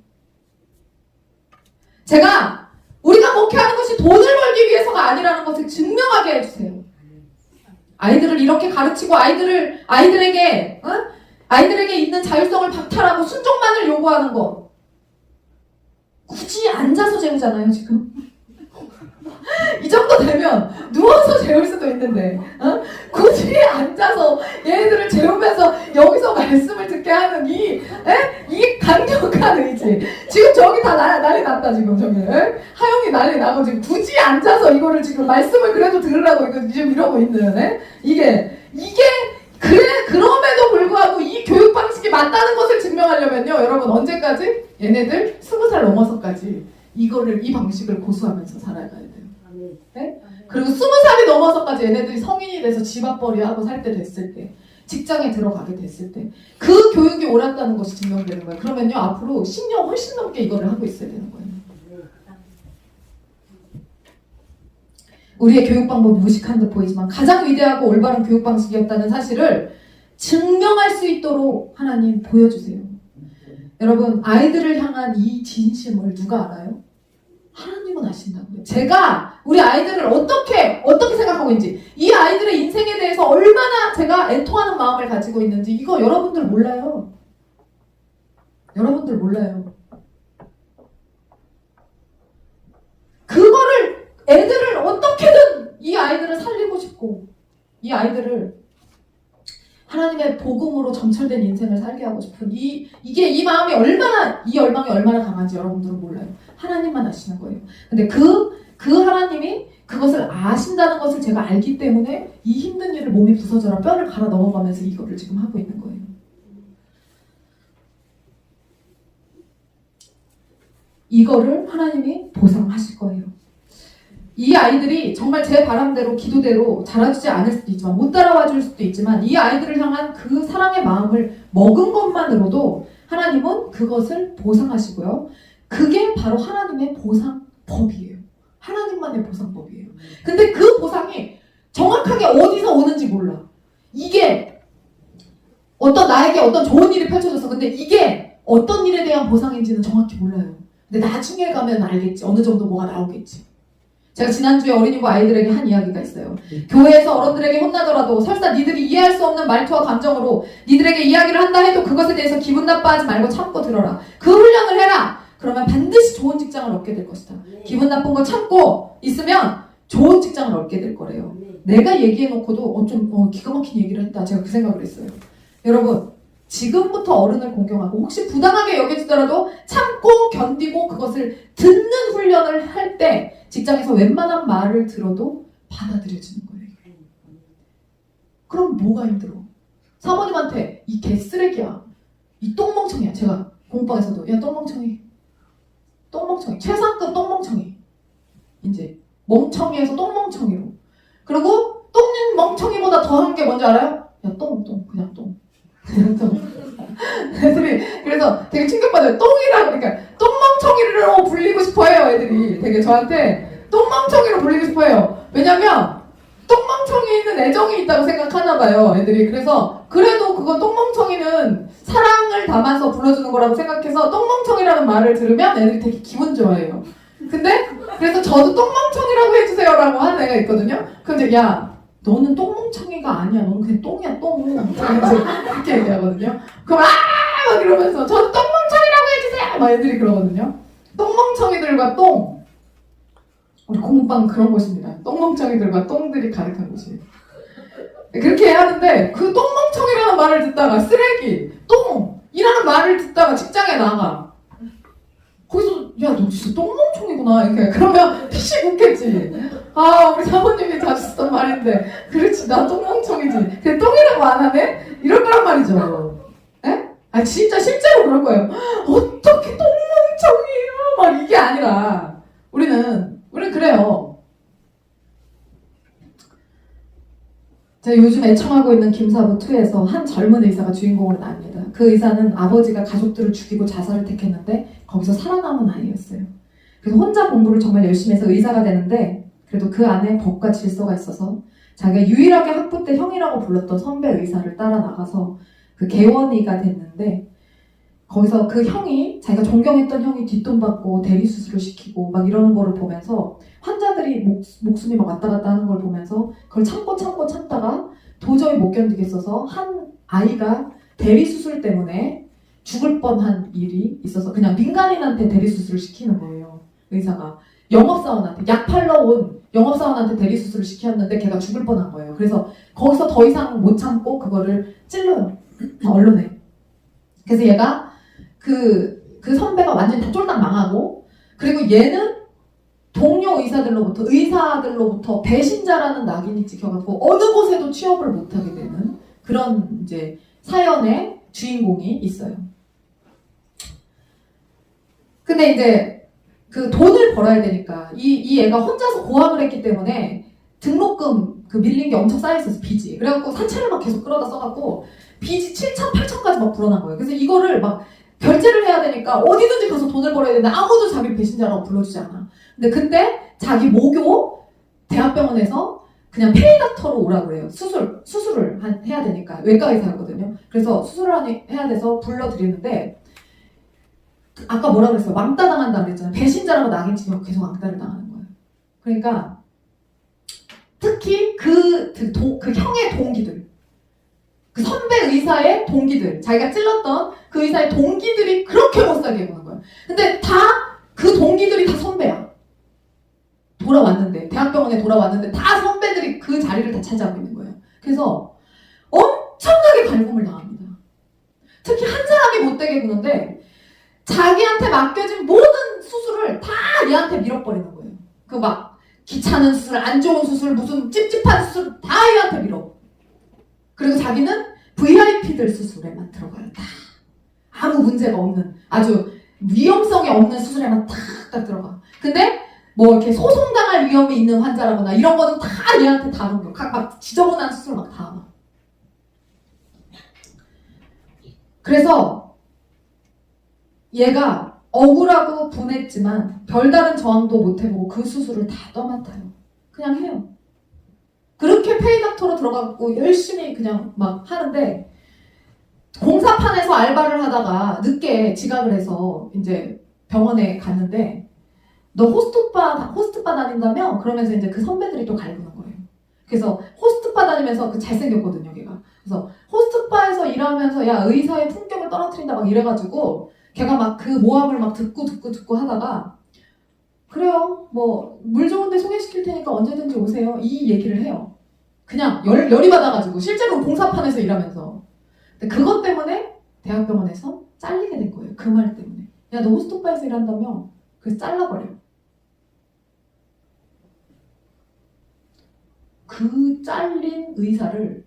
우리가 목회하는 것이 돈을 벌기 위해서가 아니라는 것을 증명하게 해주세요. 아이들을 이렇게 가르치고 아이들에게 있는 자율성을 박탈하고 순종만을 요구하는 것. 굳이 앉아서 재우잖아요, 지금. 이 정도 되면 누워서 재울 수도 있는데 굳이 앉아서 얘네들을 재우면서 여기서 말씀을 듣게 하는 이 강력한 의지. 지금 저기 다 난리 났다 지금 저기 하영이 난리 나고 지금 굳이 앉아서 이거를 지금 말씀을 그래도 들으라고 이거 지금 이러고 있는 이게 그럼에도 불구하고 이 교육 방식이 맞다는 것을 증명하려면요 여러분 언제까지? 얘네들 20살 넘어서까지 이 방식을 고수하면서 살아가야 돼요. 네? 그리고 20살이 넘어서까지 얘네들이 성인이 돼서 집 앞벌이 하고 살 때 됐을 때 직장에 들어가게 됐을 때 그 교육이 옳았다는 것이 증명되는 거예요. 그러면요 앞으로 10년 훨씬 넘게 이거를 하고 있어야 되는 거예요. 우리의 교육 방법이 무식한 듯 보이지만 가장 위대하고 올바른 교육 방식이었다는 사실을 증명할 수 있도록 하나님 보여주세요. 여러분 아이들을 향한 이 진심을 누가 알아요? 하나님은 아신다고요. 제가 우리 아이들을 어떻게 생각하고 있는지 이 아이들의 인생에 대해서 얼마나 제가 애통하는 마음을 가지고 있는지 이거 여러분들 몰라요. 여러분들 몰라요. 그거를 애들을 어떻게든 이 아이들을 살리고 싶고 이 아이들을 하나님의 복음으로 점철된 인생을 살게 하고 싶은 이 마음이 이 열망이 얼마나 강한지 여러분들은 몰라요. 하나님만 아시는 거예요. 근데 그 하나님이 그것을 아신다는 것을 제가 알기 때문에 이 힘든 일을 몸이 부서져라 뼈를 갈아 넘어가면서 이거를 지금 하고 있는 거예요. 이거를 하나님이 보상하실 거예요. 이 아이들이 정말 제 바람대로 기도대로 자라주지 않을 수도 있지만 못 따라와 줄 수도 있지만 이 아이들을 향한 그 사랑의 마음을 먹은 것만으로도 하나님은 그것을 보상하시고요. 그게 바로 하나님의 보상법이에요. 하나님만의 보상법이에요. 근데 그 보상이 정확하게 어디서 오는지 몰라. 이게 나에게 어떤 좋은 일이 펼쳐져서 근데 이게 어떤 일에 대한 보상인지는 정확히 몰라요. 근데 나중에 가면 알겠지. 어느 정도 뭐가 나오겠지. 제가 지난주에 어린이부 아이들에게 한 이야기가 있어요. 교회에서 어른들에게 혼나더라도 설사 니들이 이해할 수 없는 말투와 감정으로 니들에게 이야기를 한다 해도 그것에 대해서 기분 나빠하지 말고 참고 들어라. 그 훈련을 해라. 그러면 반드시 좋은 직장을 얻게 될 것이다. 기분 나쁜 거 참고 있으면 좋은 직장을 얻게 될 거래요. 내가 얘기해놓고도 좀 기가 막힌 얘기를 했다. 제가 그 생각을 했어요. 여러분 지금부터 어른을 공경하고 혹시 부당하게 여겨지더라도 참고 견디고 그것을 듣는 훈련을 할 때 직장에서 웬만한 말을 들어도 받아들여지는 거예요. 그럼 뭐가 힘들어? 사모님한테 이 개쓰레기야. 이 똥멍청이야. 제가 공방에서도 야 똥멍청이. 최상급 똥멍청이. 이제 멍청이에서 똥멍청이로. 그리고 똥멍청이보다 더한 게 뭔지 알아요? 야 그냥 똥. 애들이 그래서 되게 충격받아요. 똥이라고 그러니까 똥멍청이로 불리고 싶어해요. 애들이 되게 저한테 똥멍청이로 불리고 싶어해요. 왜냐면 똥멍청이는 애정이 있다고 생각하나 봐요. 애들이 그래서 그래도 그거 똥멍청이는 사랑을 담아서 불러주는 거라고 생각해서 똥멍청이라는 말을 들으면 애들이 되게 기분 좋아해요. 근데 그래서 저도 똥멍청이라고 해주세요라고 하는 애가 있거든요. 그럼 이제 야 너는 똥멍청이가 아니야. 너는 그냥 똥이야 똥. 그렇게 얘기하거든요. 그럼 막 이러면서 저는 똥멍청이라고 해주세요. 막 애들이 그러거든요. 똥멍청이들과 똥. 우리 공방 그런 곳입니다. 똥멍청이들과 똥들이 가득한 곳이에요. 그렇게 하는데 그 똥멍청이라는 말을 듣다가 쓰레기, 똥이라는 말을 듣다가 직장에 나가. 거기서 야 너 진짜 똥멍청이구나 이렇게 그러면 피식 웃겠지. 우리 사모님이 자주 쓰던 말인데 그렇지 나 똥멍청이지. 근데 똥이라고 안 하네? 이럴 거란 말이죠. 에? 진짜 실제로 그럴 거예요. 어떻게 똥멍청이에요? 막 이게 아니라 우리는 그래요. 제가 요즘 애청하고 있는 김사부 2에서 한 젊은 의사가 주인공으로 나옵니다. 그 의사는 아버지가 가족들을 죽이고 자살을 택했는데 거기서 살아남은 아이였어요. 그래서 혼자 공부를 정말 열심히 해서 의사가 되는데 그래도 그 안에 법과 질서가 있어서 자기가 유일하게 학부 때 형이라고 불렀던 선배 의사를 따라 나가서 그 개원이가 됐는데 거기서 그 형이 자기가 존경했던 형이 뒷돈 받고 대리 수술을 시키고 막 이러는 거를 보면서 환자들이 목숨이 막 왔다 갔다 하는 걸 보면서 그걸 참다가 도저히 못 견디겠어서 한 아이가 대리 수술 때문에 죽을 뻔한 일이 있어서 그냥 민간인한테 대리 수술을 시키는 거예요. 의사가 영업사원한테 약 팔러 온 영업사원한테 대리 수술을 시켰는데 걔가 죽을 뻔한 거예요. 그래서 거기서 더 이상 못 참고 그거를 찔러요. 언론에. 그래서 얘가 그 선배가 완전히 다 쫄딱 망하고 그리고 얘는 동료 의사들로부터 배신자라는 낙인이 찍혀갖고 어느 곳에도 취업을 못하게 되는 그런 이제 사연의 주인공이 있어요. 근데 이제 그 돈을 벌어야 되니까 이 애가 혼자서 고학을 했기 때문에 등록금 그 밀린 게 엄청 쌓여있어서 빚이. 그래갖고 사채를 막 계속 끌어다 써갖고 빚이 7천, 8천까지 막 불어난 거예요. 그래서 이거를 막 결제를 해야 되니까 어디든지 가서 돈을 벌어야 되는데 아무도 자기 배신자라고 불러주지 않아. 근데 그때 자기 모교 대학병원에서 그냥 페이닥터로 오라고 그래요. 수술을 해야 되니까. 외과 의사였거든요. 그래서 수술을 해야 돼서 불러드리는데 아까 뭐라 그랬어요? 왕따 당한다고 그랬잖아요. 배신자라고 낙인 찍히고 계속 왕따를 당하는 거예요. 그러니까 특히 그 형의 동기들 그 선배 의사의 동기들, 자기가 찔렀던 그 의사의 동기들이 그렇게 못살게 구는 거야. 근데 그 동기들이 다 선배야. 대학병원에 돌아왔는데 다 선배들이 그 자리를 다 차지하고 있는 거예요. 그래서 엄청나게 갈굼을 당합니다. 특히 한 사람이 못되게 구는데 자기한테 맡겨진 모든 수술을 다 얘한테 밀어버리는 거예요. 그 막 귀찮은 수술, 안 좋은 수술, 무슨 찝찝한 수술 다 얘한테 밀어. 그리고 자기는 VIP들 수술에만 들어가요. 다. 아무 문제가 없는 아주 위험성이 없는 수술에만 탁 들어가. 근데 뭐 이렇게 소송당할 위험이 있는 환자라거나 이런 거는 다 얘한테 다 넘겨. 막 지저분한 수술 막 다 하고. 그래서 얘가 억울하고 분했지만 별다른 저항도 못 해보고 그 수술을 다 떠맡아요. 그냥 해요. 그렇게 페이닥터로 들어가고 열심히 그냥 막 하는데 공사판에서 알바를 하다가 늦게 지각을 해서 이제 병원에 갔는데 너 호스트바 다닌다며? 그러면서 이제 그 선배들이 또 갈구는 거예요. 그래서 호스트바 다니면서 그 잘생겼거든요, 걔가. 그래서 호스트바에서 일하면서 야 의사의 품격을 떨어뜨린다 막 이래가지고 걔가 막 그 모함을 막 듣고 하다가 그래요. 뭐 물 좋은데 소개시킬 테니까 언제든지 오세요. 이 얘기를 해요. 그냥 열이 받아가지고 실제로 공사판에서 일하면서. 근데 그것 때문에 대학병원에서 잘리게 된 거예요. 그 말 때문에. 야 너 호스트바에서 일한다며? 그래서 잘라버려. 그 잘린 의사를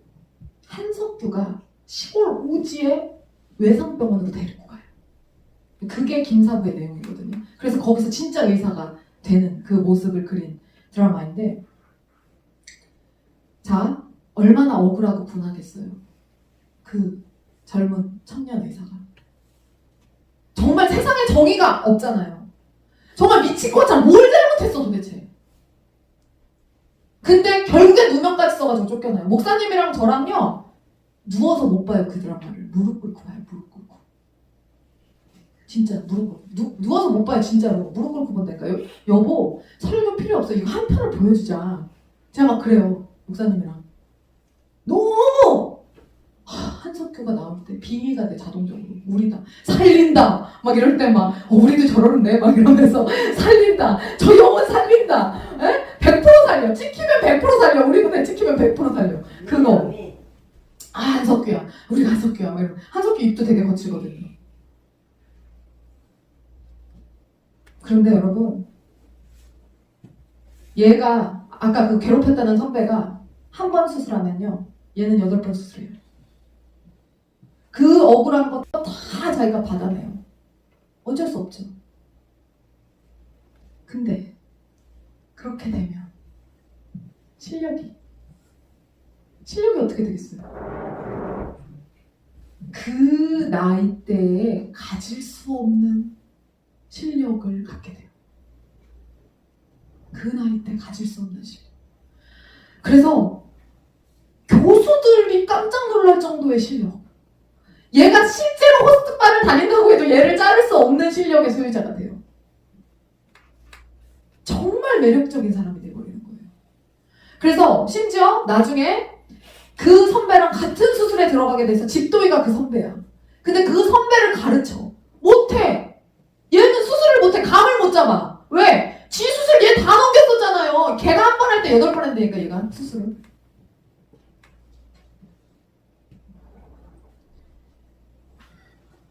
한석규가 시골 오지의 외상병원으로 데리고 가요. 그게 김사부의 내용이거든요. 그래서 거기서 진짜 의사가 되는 그 모습을 그린 드라마인데 자, 얼마나 억울하고 분하겠어요. 그 젊은 청년 의사가. 정말 세상에 정의가 없잖아요. 정말 미친 것처럼 뭘 잘못했어 도대체. 근데 결국엔 누명까지 써가지고 쫓겨나요. 목사님이랑 저랑요 누워서 못 봐요 그 드라마를. 무릎 꿇고 봐요. 무릎 꿇고. 진짜 무릎 꿇고. 누워서 못 봐요 진짜로. 무릎 꿇고 본다니까요. 여보 설교 필요 없어. 이거 한 편을 보여주자. 제가 막 그래요. 목사님이랑. 너무 한석규가 나올 때 빙의가 돼 자동적으로. 우리다 살린다 막 이럴 때 막 우리도 저러는데 막 이러면서 살린다 저 영혼 살린다 에? 100% 살려 찍히면 100% 살려 우리 눈에 찍히면 100% 살려 그거 한석규야 우리가 한석규야 막 이러면 한석규 입도 되게 거칠거든요. 그런데 여러분 얘가 아까 그 괴롭혔다는 선배가 한 번 수술하면요 얘는 8번 수술해요. 그 억울한 거 다 자기가 받아내요. 어쩔 수 없죠. 근데 그렇게 되면 실력이 어떻게 되겠어요? 그 나이대에 가질 수 없는 실력을 갖게 돼요. 그 나이 때 가질 수 없는 실력. 그래서 교수들이 깜짝 놀랄 정도의 실력. 얘가 실제로 호스트바를 다닌다고 해도 얘를 자를 수 없는 실력의 소유자가 돼요. 정말 매력적인 사람이 돼버리는 거예요. 그래서 심지어 나중에 그 선배랑 같은 수술에 들어가게 돼서 집도이가 그 선배야. 근데 그 선배를 가르쳐. 못해. 얘는 수술을 못해. 감을 못 잡아. 왜? 지 수술 얘 다 넘겼었잖아요. 걔가 한 번 할 때 8번 한다니까 얘가 수술을.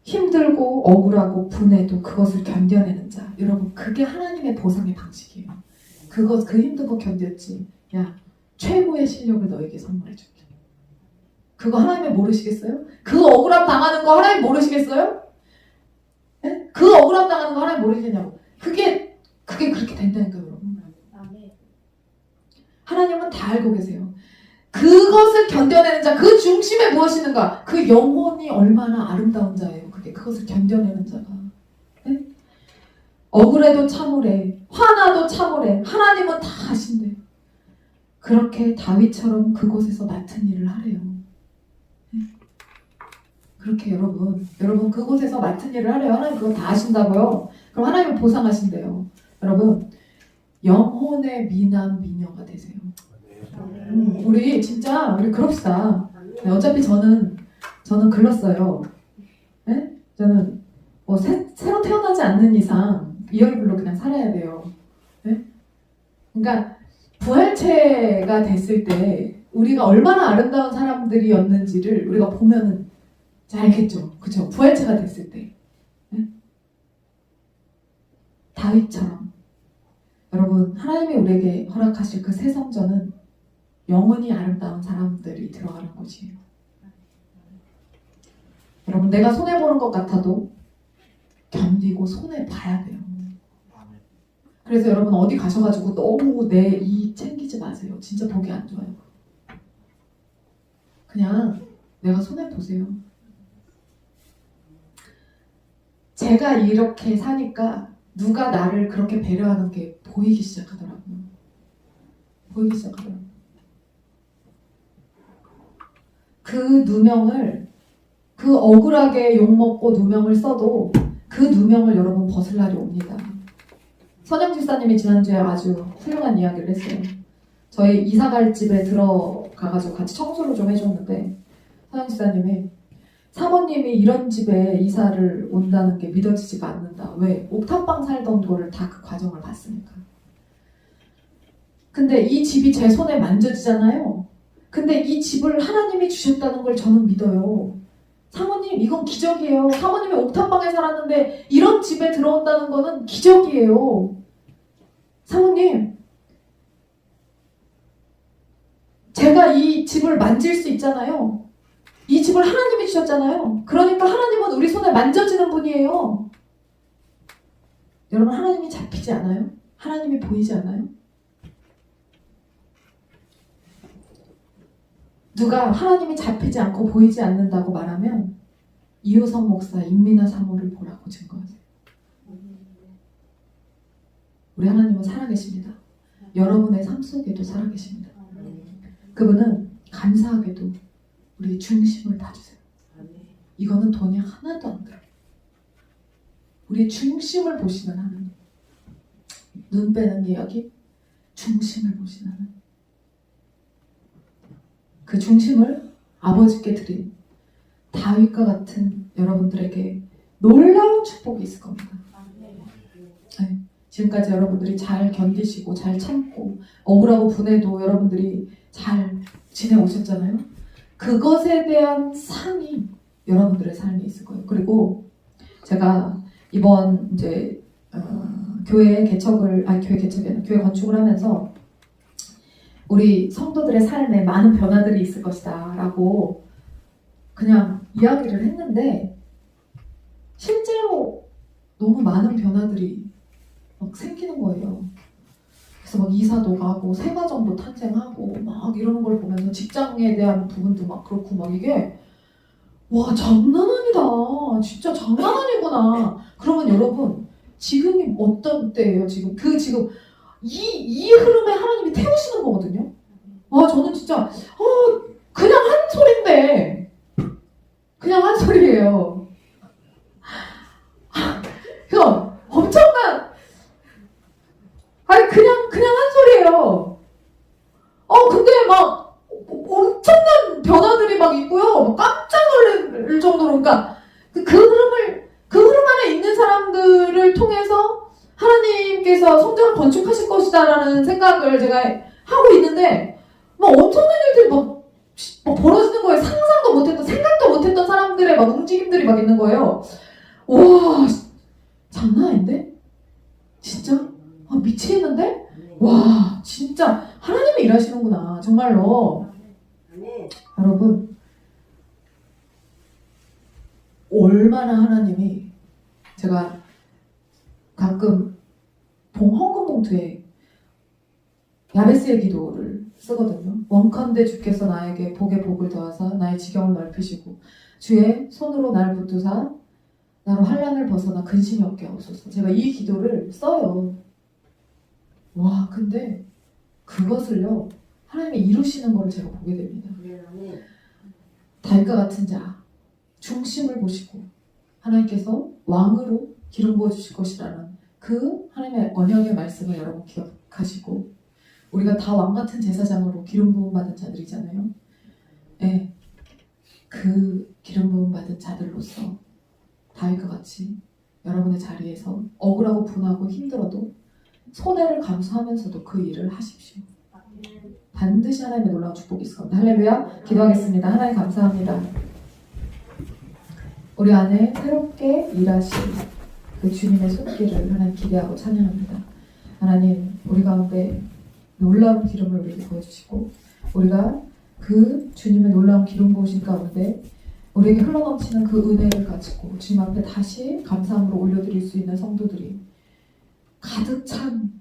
힘들고 억울하고 분해도 그것을 견뎌내는 자. 여러분 그게 하나님의 보상의 방식이에요. 그 힘든 거 견뎠지. 야 최고의 실력을 너에게 선물해 줄게. 그거 하나님이 모르시겠어요? 그 억울함 당하는 거 하나님 모르시겠어요? 네? 그 억울함 당하는 거 하나님 모르시겠냐고. 그게 그렇게 된다니까요, 여러분. 하나님은 다 알고 계세요. 그것을 견뎌내는 자, 그 중심에 무엇이 있는가? 그 영혼이 얼마나 아름다운 자예요. 그것을 견뎌내는 자가. 네? 억울해도 참으래. 화나도 참으래. 하나님은 다 아신대. 그렇게 다윗처럼 그곳에서 맡은 일을 하래요. 네? 그렇게 여러분 그곳에서 맡은 일을 하래요. 하나님 그거 다 아신다고요? 그럼 하나님은 보상하신대요. 여러분 영혼의 미남 미녀가 되세요. 우리 그럽시다. 네, 어차피 저는 글렀어요. 네? 저는 뭐 새로 태어나지 않는 이상 이 얼굴로 그냥 살아야 돼요. 네? 그러니까 부활체가 됐을 때 우리가 얼마나 아름다운 사람들이었는지를 우리가 보면은 잘 알겠죠. 그죠? 부활체가 됐을 때. 네? 다윗처럼 여러분 하나님이 우리에게 허락하실 그 새 성전은 영혼이 아름다운 사람들이 들어가는 곳이에요. 여러분 내가 손해보는 것 같아도 견디고 손해봐야 돼요. 그래서 여러분 어디 가셔가지고 너무 내 이 챙기지 마세요. 진짜 보기 안 좋아요. 그냥 내가 손해보세요. 제가 이렇게 사니까 누가 나를 그렇게 배려하는 게 보이기 시작하더라고요. 보이기 시작하더라고요. 그 누명을 그 억울하게 욕먹고 누명을 써도 그 누명을 여러분 벗을 날이 옵니다. 선영 집사님이 지난주에 아주 훌륭한 이야기를 했어요. 저희 이사갈 집에 들어가가지고 같이 청소를 좀 해줬는데 선영 집사님이 사모님이 이런 집에 이사를 온다는 게 믿어지지가 않는다. 왜? 옥탑방 살던 거를 다 그 과정을 봤으니까. 근데 이 집이 제 손에 만져지잖아요. 근데 이 집을 하나님이 주셨다는 걸 저는 믿어요. 사모님 이건 기적이에요. 사모님이 옥탑방에 살았는데 이런 집에 들어온다는 거는 기적이에요. 사모님 제가 이 집을 만질 수 있잖아요. 이 집을 하나님이 주셨잖아요. 그러니까 하나님은 우리 손에 만져지는 분이에요. 여러분 하나님이 잡히지 않아요? 하나님이 보이지 않아요? 누가 하나님이 잡히지 않고 보이지 않는다고 말하면 이효성 목사 임미나 사모를 보라고 증거하세요. 우리 하나님은 살아계십니다. 여러분의 삶 속에도 살아계십니다. 그분은 감사하게도 우리 중심을 봐주세요. 이거는 돈이 하나도 안 들어요. 우리 중심을 보시는 하나님. 눈 빼는 이야기, 중심을 보시는 하나님. 그 중심을 아버지께 드린 다윗과 같은 여러분들에게 놀라운 축복이 있을 겁니다. 네. 지금까지 여러분들이 잘 견디시고 잘 참고 억울하고 분해도 여러분들이 잘 지내오셨잖아요. 그것에 대한 상이 여러분들의 삶에 있을 거예요. 그리고 제가 이번 이제 교회 건축을 하면서 우리 성도들의 삶에 많은 변화들이 있을 것이다 라고 그냥 이야기를 했는데 실제로 너무 많은 변화들이 막 생기는 거예요. 그래서 막 이사도 가고 새 가정도 탄생하고 막 이러는 걸 보면서 직장에 대한 부분도 막 그렇고 막 이게 와 장난 아니다. 진짜 장난 아니구나. 그러면 여러분 지금이 어떤 때예요? 지금 이 흐름에 하나님이 태우시는 거거든요. 와, 저는 진짜, 그냥 한 소린데, 그냥 한 소리예요. 그냥 엄청난, 아니, 그냥 한 소리예요. 근데 막, 엄청난 변화들이 막 있고요. 막 깜짝 놀랄 정도로, 그러니까, 그 흐름 안에 있는 사람들을 통해서 하나님께서 성전을 건축하실 것이다라는 생각을 제가 하고 있는데, 막 엄청난 일들이 막 벌어지는 거예요. 상상도 못했던, 생각도 못했던 사람들의 막 움직임들이 막 있는 거예요. 와, 장난 아닌데? 진짜? 미치겠는데? 와, 진짜 하나님이 일하시는구나. 정말로. 여러분, 얼마나 하나님이, 제가 가끔 헌금 봉투에 야베스의 기도를 쓰거든요. 원컨대 주께서 나에게 복에 복을 더하사 나의 지경을 넓히시고 주의 손으로 나를 붙드사 나로 환난을 벗어나 근심이 없게 하옵소서. 제가 이 기도를 써요. 와, 근데 그것을요, 하나님이 이루시는 걸 제가 보게 됩니다. 다윗과 같은 자, 중심을 보시고 하나님께서 왕으로 기름 부어주실 것이라는 그 하나님의 언약의 말씀을 여러분 기억하시고, 우리가 다 왕같은 제사장으로 기름 부음 받은 자들이잖아요. 네, 그 기름 부음 받은 자들로서 다윗과 같이 여러분의 자리에서 억울하고 분하고 힘들어도 손해를 감수하면서도 그 일을 하십시오. 반드시 하나님의 놀라운 축복이 있을 겁니다. 할렐루야. 기도하겠습니다. 하나님 감사합니다. 우리 안에 새롭게 일하실 그 주님의 손길을 하나님 기대하고 찬양합니다. 하나님, 우리 가운데 놀라운 기름을 우리에게 부어주시고, 우리가 그 주님의 놀라운 기름 부으신 가운데 우리에게 흘러넘치는 그 은혜를 가지고 주님 앞에 다시 감사함으로 올려드릴 수 있는 성도들이 가득 찬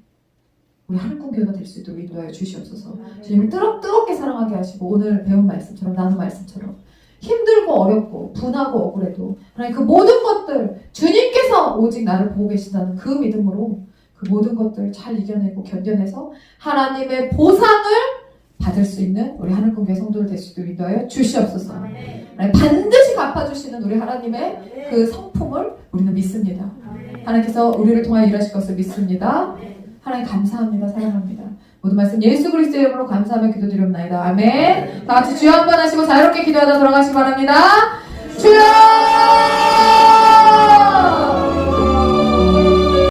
우리 하늘궁교회가 될 수 있도록 인도하여 주시옵소서. 주님을 뜨겁게 사랑하게 하시고, 오늘 배운 말씀처럼, 나눈 말씀처럼 힘들고 어렵고 분하고 억울해도 하나님, 그 모든 것들 주님께서 오직 나를 보고 계신다는 그 믿음으로 그 모든 것들 잘 이겨내고 견뎌내서 하나님의 보상을 받을 수 있는 우리 하늘궁교회 성도들 될 수 있도록 인도하여 주시옵소서. 반드시 갚아주시는 우리 하나님의 그 성품을 우리는 믿습니다. 하나님께서 우리를 통하여 일하실 것을 믿습니다. 하나님 감사합니다. 사랑합니다. 모든 말씀 예수 그리스도의 이름으로 감사하며 기도드립니다. 아멘. 다 같이 주여 한번 하시고 자유롭게 기도하다 돌아가시기 바랍니다. 주여!